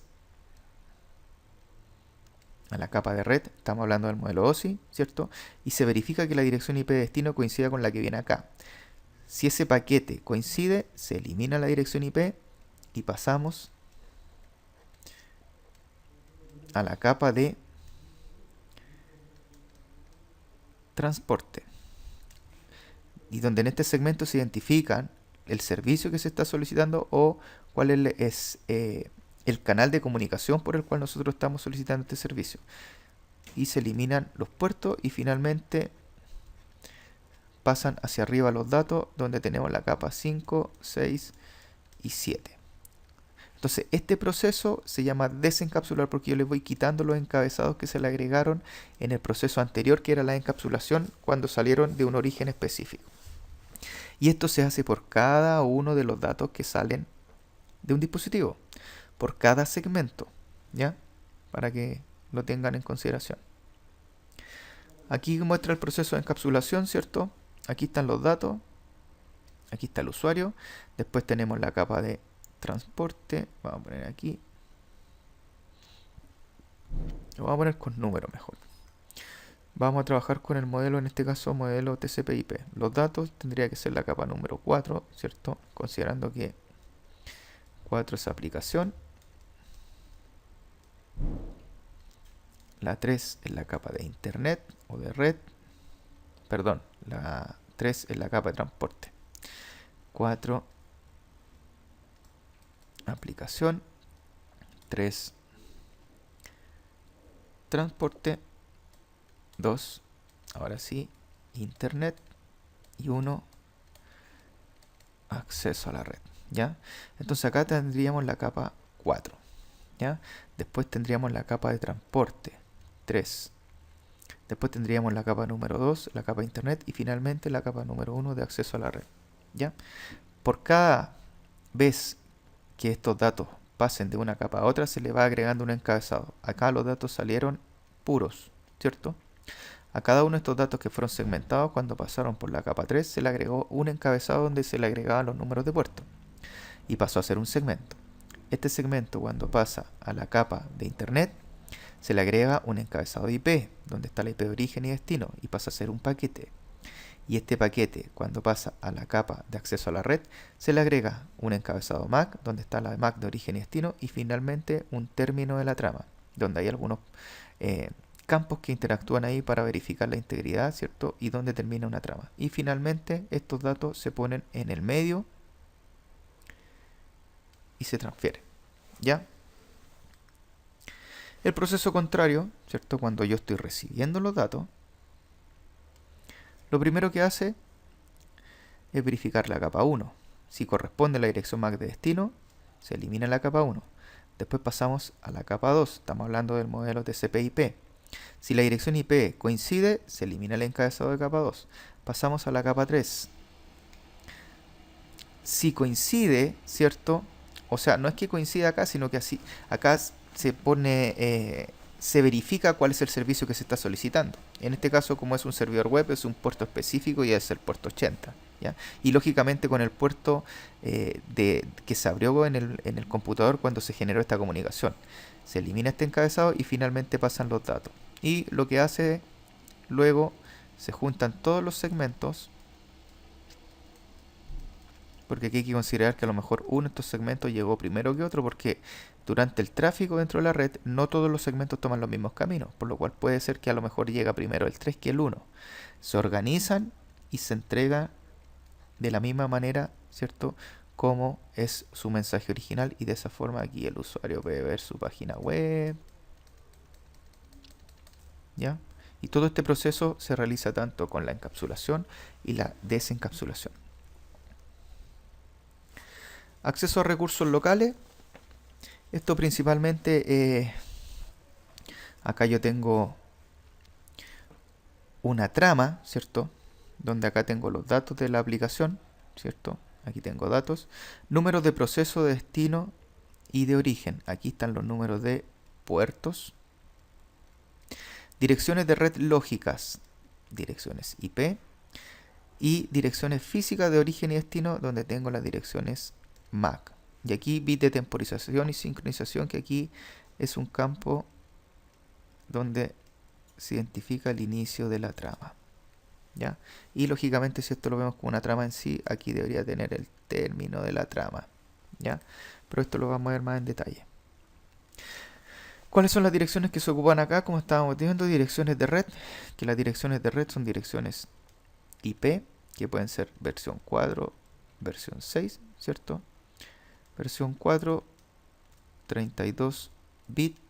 a la capa de red, estamos hablando del modelo OSI, ¿cierto? Y se verifica que la dirección IP de destino coincida con la que viene acá. Si ese paquete coincide, se elimina la dirección IP y pasamos a la capa de transporte. y donde en este segmento se identifican el servicio que se está solicitando o cuál es el canal de comunicación por el cual nosotros estamos solicitando este servicio. Y se eliminan los puertos y finalmente pasan hacia arriba los datos donde tenemos la capa 5, 6 y 7. Entonces este proceso se llama desencapsular porque yo les voy quitando los encabezados que se le agregaron en el proceso anterior, que era la encapsulación, cuando salieron de un origen específico. Y esto se hace por cada uno de los datos que salen de un dispositivo, por cada segmento, ¿ya? Para que lo tengan en consideración. Aquí muestra el proceso de encapsulación, ¿cierto? Aquí están los datos, aquí está el usuario, después tenemos la capa de transporte, vamos a poner aquí, lo vamos a poner con número mejor. Vamos a trabajar con el modelo, en este caso modelo TCP/IP. Los datos tendría que ser la capa número 4, ¿cierto? Considerando que 4 es aplicación. La 3 es la capa de internet o de red. Perdón, la 3 es la capa de transporte. 4 aplicación. 3 transporte. 2, ahora sí, internet. Y 1, acceso a la red, ¿ya? Entonces acá tendríamos la capa 4, ¿ya? Después tendríamos la capa de transporte, 3. Después tendríamos la capa número 2, la capa de internet. Y finalmente la capa número 1 de acceso a la red, ¿ya? Por cada vez que estos datos pasen de una capa a otra, se le va agregando un encabezado. Acá los datos salieron puros, ¿cierto? A cada uno de estos datos que fueron segmentados cuando pasaron por la capa 3 se le agregó un encabezado donde se le agregaban los números de puerto y pasó a ser un segmento. Este segmento, cuando pasa a la capa de internet, se le agrega un encabezado de IP donde está la IP de origen y destino y pasa a ser un paquete. Y este paquete, cuando pasa a la capa de acceso a la red, se le agrega un encabezado MAC donde está la MAC de origen y destino y finalmente un término de la trama donde hay algunos campos que interactúan ahí para verificar la integridad, ¿cierto? Y dónde termina una trama. Y finalmente estos datos se ponen en el medio y se transfieren, ¿ya? El proceso contrario, ¿cierto? Cuando yo estoy recibiendo los datos, lo primero que hace es verificar la capa 1. Si corresponde a la dirección MAC de destino, se elimina la capa 1. Después pasamos a la capa 2. Estamos hablando del modelo TCP/IP. Si la dirección IP coincide, se elimina el encabezado de capa 2. Pasamos a la capa 3. Si coincide, ¿cierto? O sea, no es que coincida acá, sino que así acá se pone, se verifica cuál es el servicio que se está solicitando. En este caso, como es un servidor web, es un puerto específico y es el puerto 80. ¿Ya? Y lógicamente con el puerto que se abrió en el computador cuando se generó esta comunicación. Se elimina este encabezado y finalmente pasan los datos. Y lo que hace luego, se juntan todos los segmentos, porque aquí hay que considerar que a lo mejor uno de estos segmentos llegó primero que otro, porque durante el tráfico dentro de la red no todos los segmentos toman los mismos caminos, por lo cual puede ser que a lo mejor llega primero el 3 que el 1. Se organizan y se entrega de la misma manera, ¿cierto?, como es su mensaje original, y de esa forma aquí el usuario puede ver su página web, ¿ya? Y todo este proceso se realiza tanto con la encapsulación y la desencapsulación. Acceso a recursos locales. Esto principalmente, acá yo tengo una trama, ¿cierto? Donde acá tengo los datos de la aplicación, ¿cierto? Aquí tengo datos, números de proceso, de destino y de origen. Aquí están los números de puertos, direcciones de red lógicas, direcciones IP, y direcciones físicas de origen y destino, donde tengo las direcciones MAC. Y aquí bit de temporización y sincronización, que aquí es un campo donde se identifica el inicio de la trama, ¿ya? Y lógicamente, si esto lo vemos como una trama en sí, aquí debería tener el término de la trama, ¿ya? Pero esto lo vamos a ver más en detalle. ¿Cuáles son las direcciones que se ocupan acá? Como estábamos viendo, direcciones de red, que las direcciones de red son direcciones IP, que pueden ser versión 4, versión 6, ¿cierto? Versión 4, 32 bits,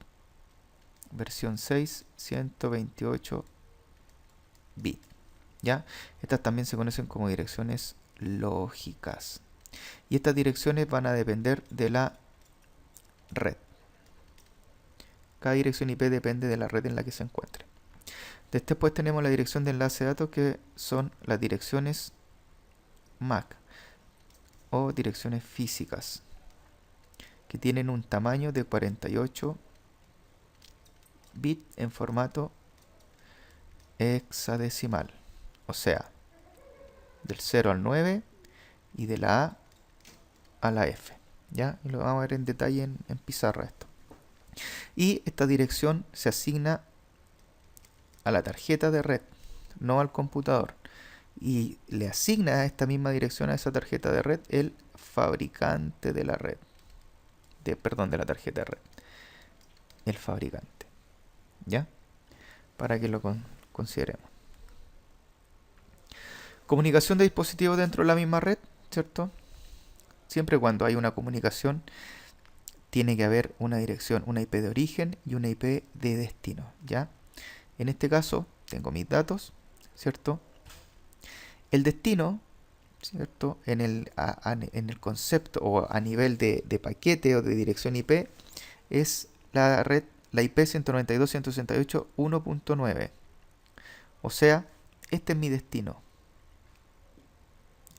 versión 6, 128 bits, ¿ya? Estas también se conocen como direcciones lógicas. Y estas direcciones van a depender de la red. Cada dirección IP depende de la red en la que se encuentre. Después tenemos la dirección de enlace de datos, que son las direcciones MAC o direcciones físicas, que tienen un tamaño de 48 bits en formato hexadecimal, o sea, del 0 al 9 y de la A a la F, ¿ya? Y lo vamos a ver en detalle en pizarra esto. Y esta dirección se asigna a la tarjeta de red, no al computador. Y le asigna a esta misma dirección, a esa tarjeta de red, el fabricante de la red. De la tarjeta de red. El fabricante. ¿Ya? Para que lo consideremos. Comunicación de dispositivos dentro de la misma red, ¿cierto? Siempre cuando hay una comunicación, tiene que haber una dirección, una IP de origen y una IP de destino, ¿ya? En este caso, tengo mis datos, ¿cierto? El destino, ¿cierto? En el concepto o a nivel de paquete o de dirección IP, es la red, la IP 192.168.1.9. O sea, este es mi destino,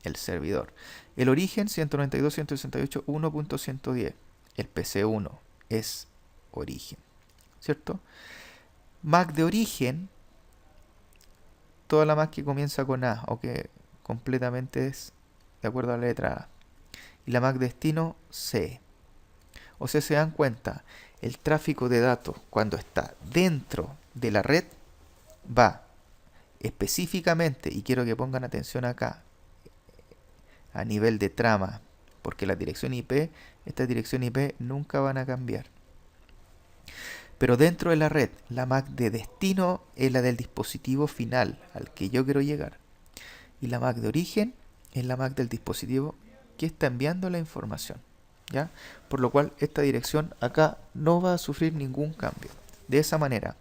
el servidor. El origen 192.168.1.110. El PC1 es origen, ¿cierto? MAC de origen, toda la MAC que comienza con A o que completamente es de acuerdo a la letra A. Y la MAC destino C. O sea, se dan cuenta, el tráfico de datos cuando está dentro de la red va específicamente, y quiero que pongan atención acá, a nivel de trama, porque la dirección IP, esta dirección IP nunca van a cambiar. Pero dentro de la red, la MAC de destino es la del dispositivo final al que yo quiero llegar. Y la MAC de origen es la MAC del dispositivo que está enviando la información, ¿ya? Por lo cual esta dirección acá no va a sufrir ningún cambio. De esa manera,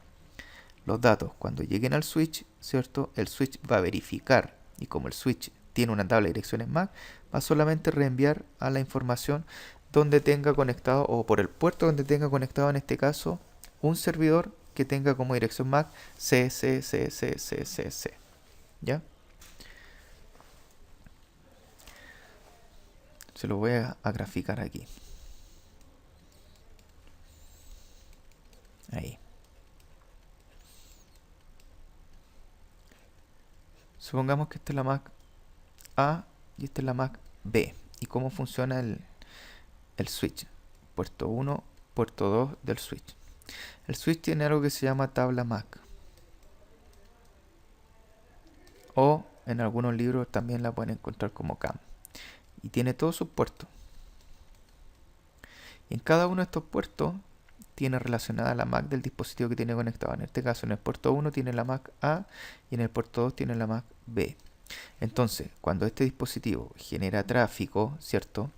los datos cuando lleguen al switch, ¿cierto? El switch va a verificar, y como el switch tiene una tabla de direcciones MAC, va a solamente reenviar a la información donde tenga conectado, o por el puerto donde tenga conectado en este caso, un servidor que tenga como dirección MAC CCCCCC, ¿ya? Se lo voy a graficar aquí. Ahí. Supongamos que esta es la MAC A y esta es la MAC B. ¿Y cómo funciona el switch? Puerto 1, puerto 2 del switch. El switch tiene algo que se llama tabla MAC. O en algunos libros también la pueden encontrar como CAM. Y tiene todos sus puertos. Y en cada uno de estos puertos tiene relacionada la MAC del dispositivo que tiene conectado. En este caso, en el puerto 1 tiene la MAC A y en el puerto 2 tiene la MAC B. Entonces, cuando este dispositivo genera tráfico, ¿cierto?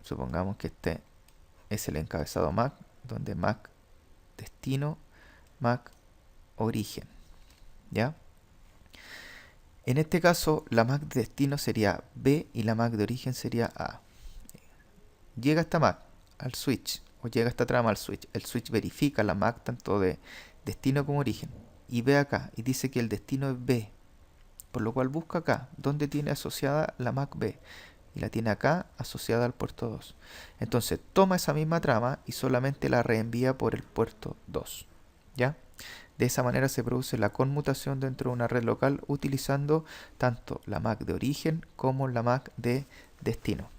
Supongamos que este es el encabezado MAC, donde MAC destino, MAC origen, ¿ya? En este caso, la MAC de destino sería B y la MAC de origen sería A. Llega esta MAC al switch, o llega esta trama al switch. El switch verifica la MAC tanto de destino como origen, y ve acá, y dice que el destino es B. Por lo cual busca acá, donde tiene asociada la MAC B. Y la tiene acá asociada al puerto 2. Entonces toma esa misma trama y solamente la reenvía por el puerto 2. ¿Ya? De esa manera se produce la conmutación dentro de una red local utilizando tanto la MAC de origen como la MAC de destino.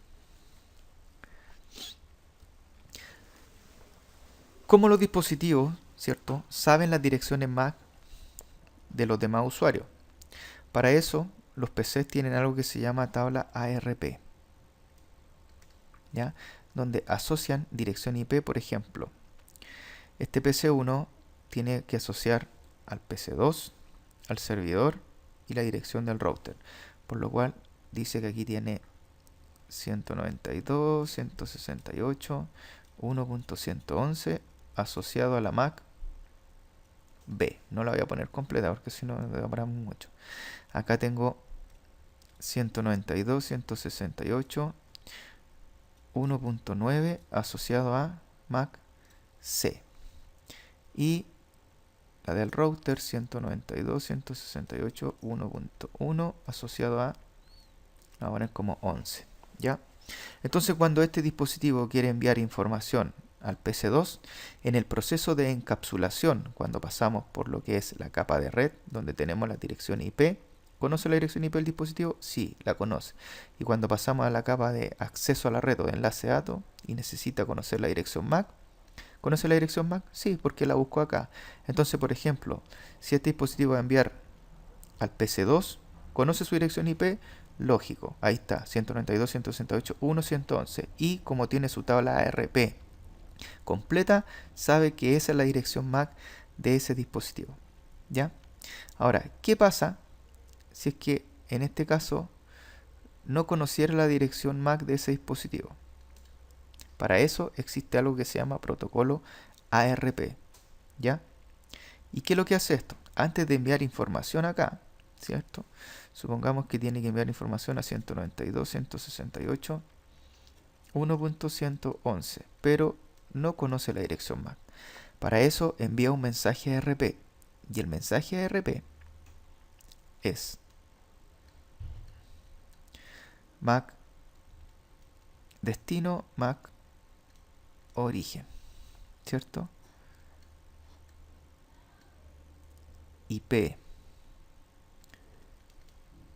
Como los dispositivos, ¿cierto?, saben las direcciones MAC de los demás usuarios. Para eso, los PCs tienen algo que se llama tabla ARP, ¿ya? Donde asocian dirección IP, por ejemplo. Este PC1 tiene que asociar al PC2, al servidor y la dirección del router. Por lo cual dice que aquí tiene 192.168.1.111 asociado a la MAC B. No la voy a poner completa porque si no demoramos mucho. Acá tengo 192.168.1.9 asociado a MAC C. Y la del router 192.168.1.1 asociado a, la voy a poner como 11. ¿Ya? Entonces cuando este dispositivo quiere enviar información al PC2, en el proceso de encapsulación, cuando pasamos por lo que es la capa de red, donde tenemos la dirección IP, ¿conoce la dirección IP del dispositivo? Sí, la conoce. Y cuando pasamos a la capa de acceso a la red o de enlace a datos y necesita conocer la dirección MAC, ¿conoce la dirección MAC? Sí, porque la busco acá. Entonces, por ejemplo, si este dispositivo va a enviar al PC2, ¿conoce su dirección IP? Lógico, ahí está, 192.168.1.111. Y como tiene su tabla ARP completa, sabe que esa es la dirección MAC de ese dispositivo. ¿Ya? Ahora, ¿qué pasa si es que en este caso no conociera la dirección MAC de ese dispositivo? Para eso existe algo que se llama protocolo ARP. ¿Ya? ¿Y qué es lo que hace esto? Antes de enviar información acá, ¿cierto? Supongamos que tiene que enviar información a 192.168.1.111, pero no conoce la dirección MAC. Para eso envía un mensaje ARP. Y el mensaje ARP es MAC destino, MAC origen, ¿cierto? IP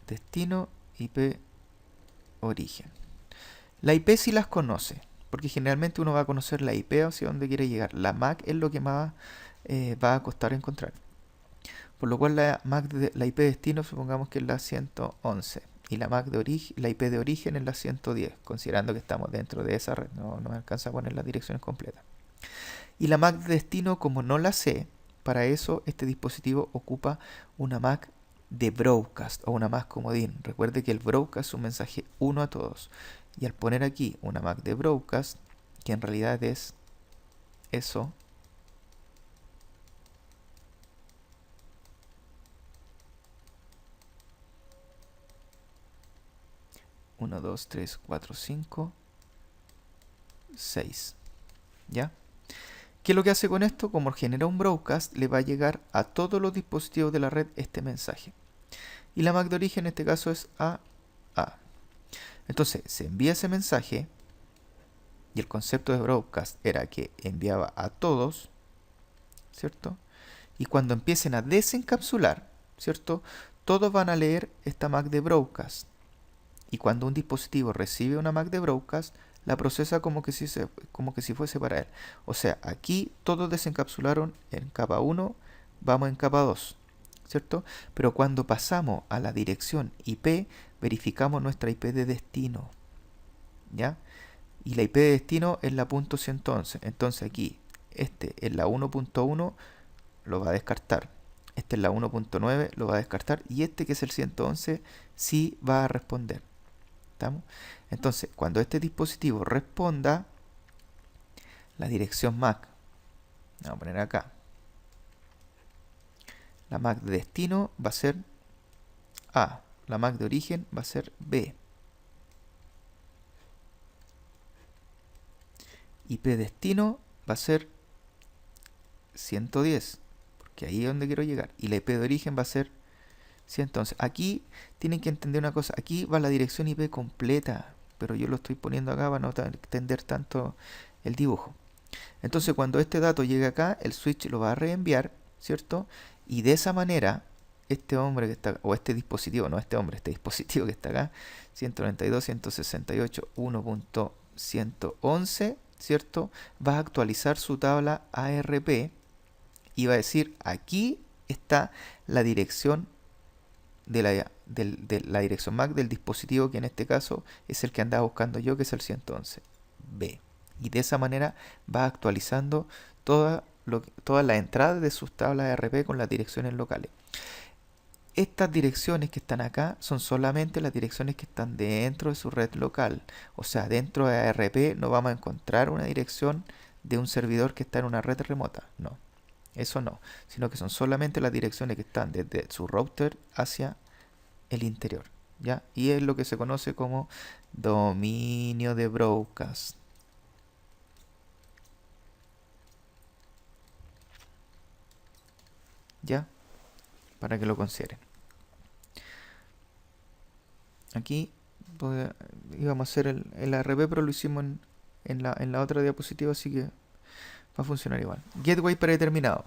destino, IP origen. La IP sí las conoce, porque generalmente uno va a conocer la IP hacia donde quiere llegar. La MAC es lo que más va a costar encontrar. Por lo cual la IP de destino supongamos que es la 111 y la MAC de origen, la IP de origen es la 110, considerando que estamos dentro de esa red, no me alcanza a poner las direcciones completas. Y la MAC de destino, como no la sé, para eso este dispositivo ocupa una MAC de broadcast o una MAC comodín. Recuerde que el broadcast es un mensaje uno a todos. Y al poner aquí una MAC de broadcast, que en realidad es eso, 1, 2, 3, 4, 5, 6. ¿Ya? ¿Qué es lo que hace con esto? Como genera un broadcast, le va a llegar a todos los dispositivos de la red este mensaje. Y la MAC de origen en este caso es AA. Entonces, se envía ese mensaje y el concepto de broadcast era que enviaba a todos, ¿cierto? Y cuando empiecen a desencapsular, ¿cierto? Todos van a leer esta MAC de broadcast. Y cuando un dispositivo recibe una MAC de broadcast, la procesa como que si fuese para él. O sea, aquí todos desencapsularon en capa 1, vamos en capa 2, ¿cierto? Pero cuando pasamos a la dirección IP, verificamos nuestra IP de destino, ¿ya? Y la IP de destino es la .111. Entonces aquí, este es la 1.1, lo va a descartar. Este es la 1.9, lo va a descartar. Y este que es el 111, sí va a responder. ¿Estamos? Entonces, cuando este dispositivo responda, la dirección MAC, vamos a poner acá, la MAC de destino va a ser A, la MAC de origen va a ser B, IP destino va a ser 110, porque ahí es donde quiero llegar, y la IP de origen va a ser 111. Aquí tienen que entender una cosa, aquí va la dirección IP completa, pero yo lo estoy poniendo acá para no entender tanto el dibujo. Entonces cuando este dato llegue acá, el switch lo va a reenviar, ¿cierto? Y de esa manera, este hombre que está, o este dispositivo, no este hombre, este dispositivo que está acá, 192.168.1.111, ¿cierto? Va a actualizar su tabla ARP y va a decir, aquí está la dirección de la dirección MAC del dispositivo, que en este caso es el que andaba buscando yo, que es el 111B. Y de esa manera va actualizando todas las entradas de sus tablas ARP con las direcciones locales. estas direcciones que están acá son solamente las direcciones que están dentro de su red local. O sea, dentro de ARP no vamos a encontrar una dirección de un servidor que está en una red remota. No, eso no. Sino que son solamente las direcciones que están desde su router hacia el interior. ¿Ya? Y es lo que se conoce como dominio de broadcast. ¿Ya? Para que lo consideren. Aquí pues, íbamos a hacer el ARP, pero lo hicimos en la otra diapositiva, así que va a funcionar igual. Gateway predeterminado.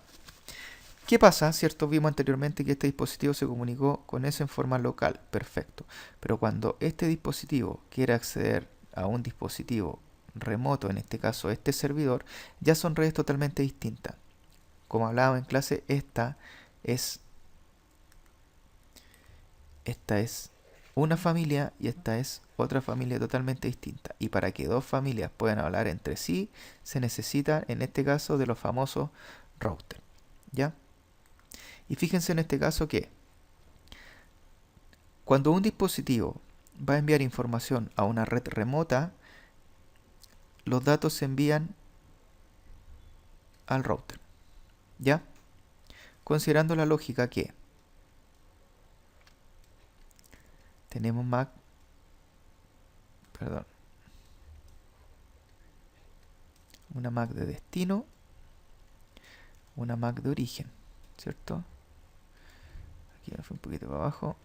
¿Qué pasa? ¿Cierto? Vimos anteriormente que este dispositivo se comunicó con ese en forma local. Perfecto. Pero cuando este dispositivo quiere acceder a un dispositivo remoto, en este caso este servidor, ya son redes totalmente distintas. Como hablábamos en clase, esta es una familia y esta es otra familia totalmente distinta. Y para que dos familias puedan hablar entre sí, se necesita, en este caso, de los famosos routers. ¿Ya? Y fíjense en este caso que cuando un dispositivo va a enviar información a una red remota, los datos se envían al router. ¿Ya? Considerando la lógica que tenemos una MAC de destino, una MAC de origen, ¿cierto? Aquí me fui un poquito para abajo.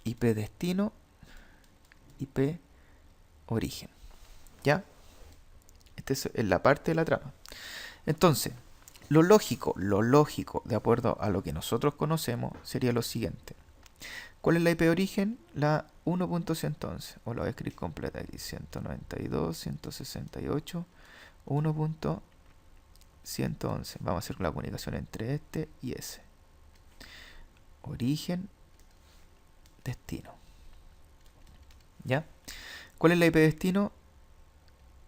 IP destino, IP origen. ¿Ya? Esta es la parte de la trama. Entonces, lo lógico, de acuerdo a lo que nosotros conocemos, sería lo siguiente. ¿Cuál es la IP origen? La 1.111. O la voy a escribir completa aquí. 192.168.1.111. Vamos a hacer la comunicación entre este y ese. Origen, destino. ¿Ya? ¿Cuál es la IP destino?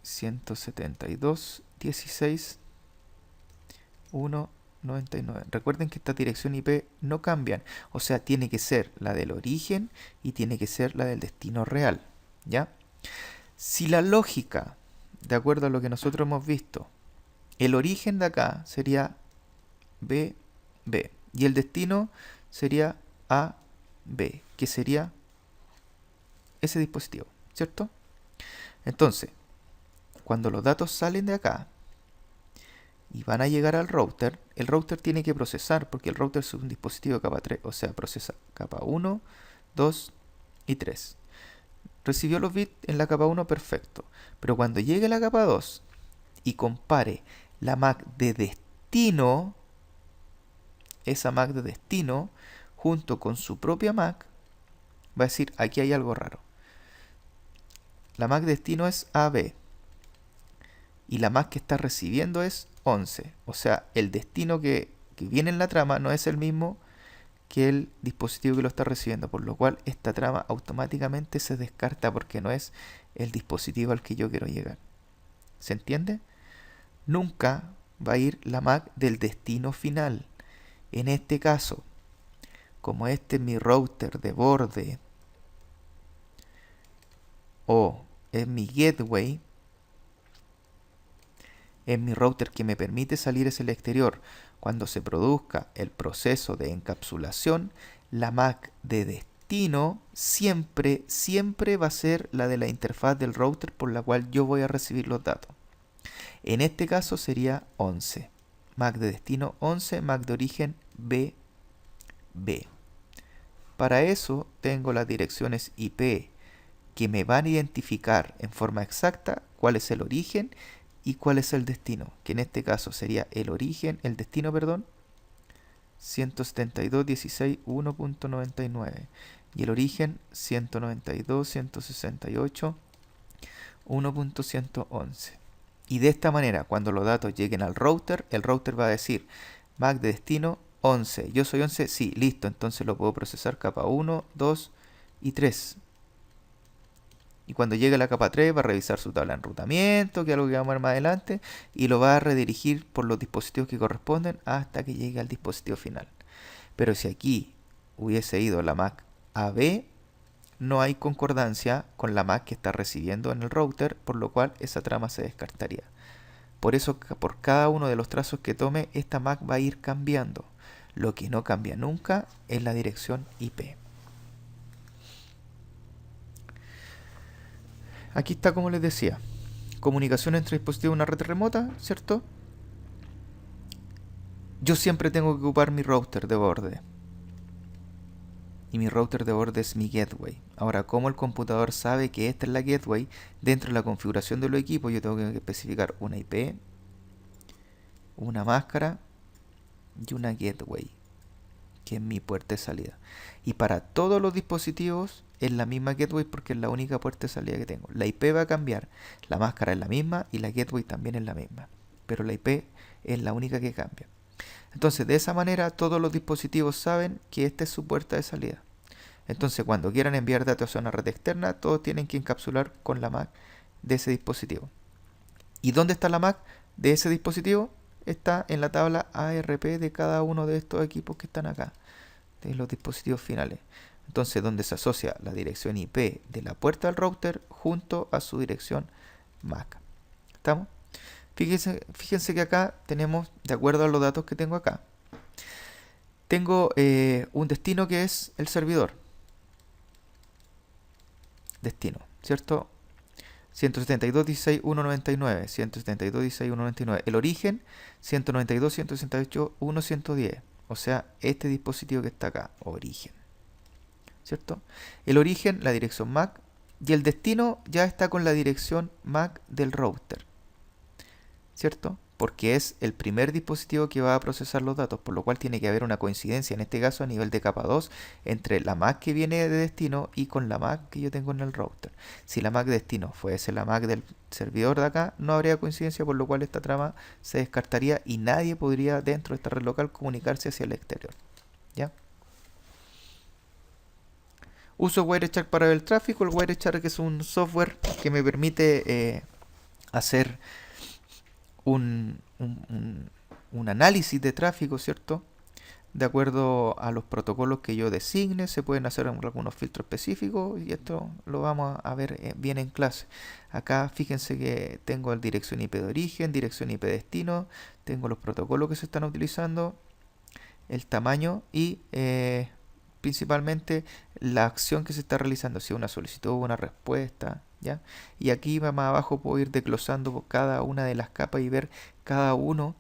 172.16.1.99. Recuerden que esta dirección IP no cambian. O sea, tiene que ser la del origen y tiene que ser la del destino real. ¿Ya? Si la lógica, de acuerdo a lo que nosotros hemos visto, el origen de acá sería B, B. Y el destino sería A, B, que sería ese dispositivo, ¿cierto? Entonces, cuando los datos salen de acá y van a llegar al router, el router tiene que procesar, porque el router es un dispositivo de capa 3, o sea, procesa capa 1, 2 y 3. Recibió los bits en la capa 1, perfecto. Pero cuando llegue a la capa 2 y compare la MAC de destino, esa MAC de destino, junto con su propia MAC, va a decir, aquí hay algo raro. La MAC de destino es AB. Y la MAC que está recibiendo es 11. O sea, el destino que viene en la trama no es el mismo que el dispositivo que lo está recibiendo. Por lo cual, esta trama automáticamente se descarta porque no es el dispositivo al que yo quiero llegar. ¿Se entiende? Nunca va a ir la MAC del destino final. En este caso, como este es mi router de borde o es mi gateway, es mi router que me permite salir hacia el exterior. Cuando se produzca el proceso de encapsulación, la MAC de destino siempre va a ser la de la interfaz del router por la cual yo voy a recibir los datos. En este caso sería 11. MAC de destino 11, MAC de origen B, B. Para eso tengo las direcciones IP que me van a identificar en forma exacta cuál es el origen y cuál es el destino, que en este caso sería el destino, 172.16.1.99 y el origen 192.168.1.111. Y de esta manera, cuando los datos lleguen al router, el router va a decir MAC de destino 11. Yo soy 11, sí, listo, entonces lo puedo procesar capa 1, 2 y 3. Y cuando llegue a la capa 3 va a revisar su tabla de enrutamiento, que es algo que vamos a ver más adelante, y lo va a redirigir por los dispositivos que corresponden hasta que llegue al dispositivo final. Pero si aquí hubiese ido la MAC a B, no hay concordancia con la MAC que está recibiendo en el router, por lo cual esa trama se descartaría. Por eso, por cada uno de los trazos que tome, esta MAC va a ir cambiando. Lo que no cambia nunca es la dirección IP. Aquí está, como les decía, comunicación entre dispositivos en una red remota, ¿cierto? Yo siempre tengo que ocupar mi router de borde. Y mi router de borde es mi gateway. Ahora, como el computador sabe que esta es la gateway, dentro de la configuración de los equipos yo tengo que especificar una IP, una máscara y una gateway, que es mi puerta de salida. Y para todos los dispositivos es la misma gateway porque es la única puerta de salida que tengo. La IP va a cambiar, la máscara es la misma y la gateway también es la misma, pero la IP es la única que cambia. Entonces, de esa manera todos los dispositivos saben que esta es su puerta de salida. Entonces, cuando quieran enviar datos a una red externa, todos tienen que encapsular con la MAC de ese dispositivo. ¿Y dónde está la MAC de ese dispositivo? Está en la tabla ARP de cada uno de estos equipos que están acá, de los dispositivos finales. Entonces, donde se asocia la dirección IP de la puerta del router junto a su dirección MAC. ¿Estamos? Fíjense que acá tenemos, de acuerdo a los datos que tengo acá, tengo un destino que es el servidor. Destino, ¿cierto? 172.16.199, 172.16.199. El origen, 192.168.1.110. O sea, este dispositivo que está acá, origen. ¿Cierto? El origen, la dirección MAC, y el destino ya está con la dirección MAC del router. ¿Cierto? Porque es el primer dispositivo que va a procesar los datos, por lo cual tiene que haber una coincidencia, en este caso a nivel de capa 2, entre la MAC que viene de destino y con la MAC que yo tengo en el router. Si la MAC de destino fuese la MAC del servidor de acá, no habría coincidencia, por lo cual esta trama se descartaría y nadie podría dentro de esta red local comunicarse hacia el exterior. ¿Ya? Uso Wireshark para ver el tráfico. El Wireshark es un software que me permite hacer un análisis de tráfico, ¿cierto? De acuerdo a los protocolos que yo designe, se pueden hacer algunos filtros específicos y esto lo vamos a ver bien en clase. Acá fíjense que tengo la dirección IP de origen, dirección IP de destino, tengo los protocolos que se están utilizando, el tamaño y principalmente la acción que se está realizando, si es una solicitud o una respuesta, ¿ya? Y aquí más abajo puedo ir desglosando cada una de las capas y ver cada uno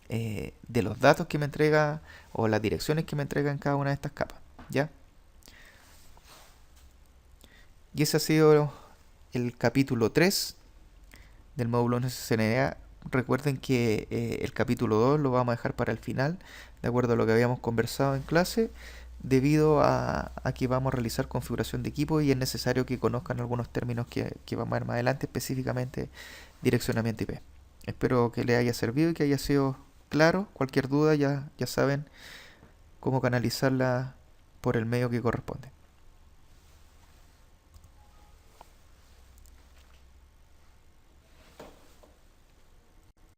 de los datos que me entrega o las direcciones que me entregan cada una de estas capas, ¿ya? Y ese ha sido el capítulo 3 del módulo CCNA. Recuerden que el capítulo 2 lo vamos a dejar para el final, de acuerdo a lo que habíamos conversado en clase, debido a que vamos a realizar configuración de equipo y es necesario que conozcan algunos términos que vamos a ver más adelante, específicamente direccionamiento IP. Espero que les haya servido y que haya sido claro. Cualquier duda ya saben cómo canalizarla por el medio que corresponde.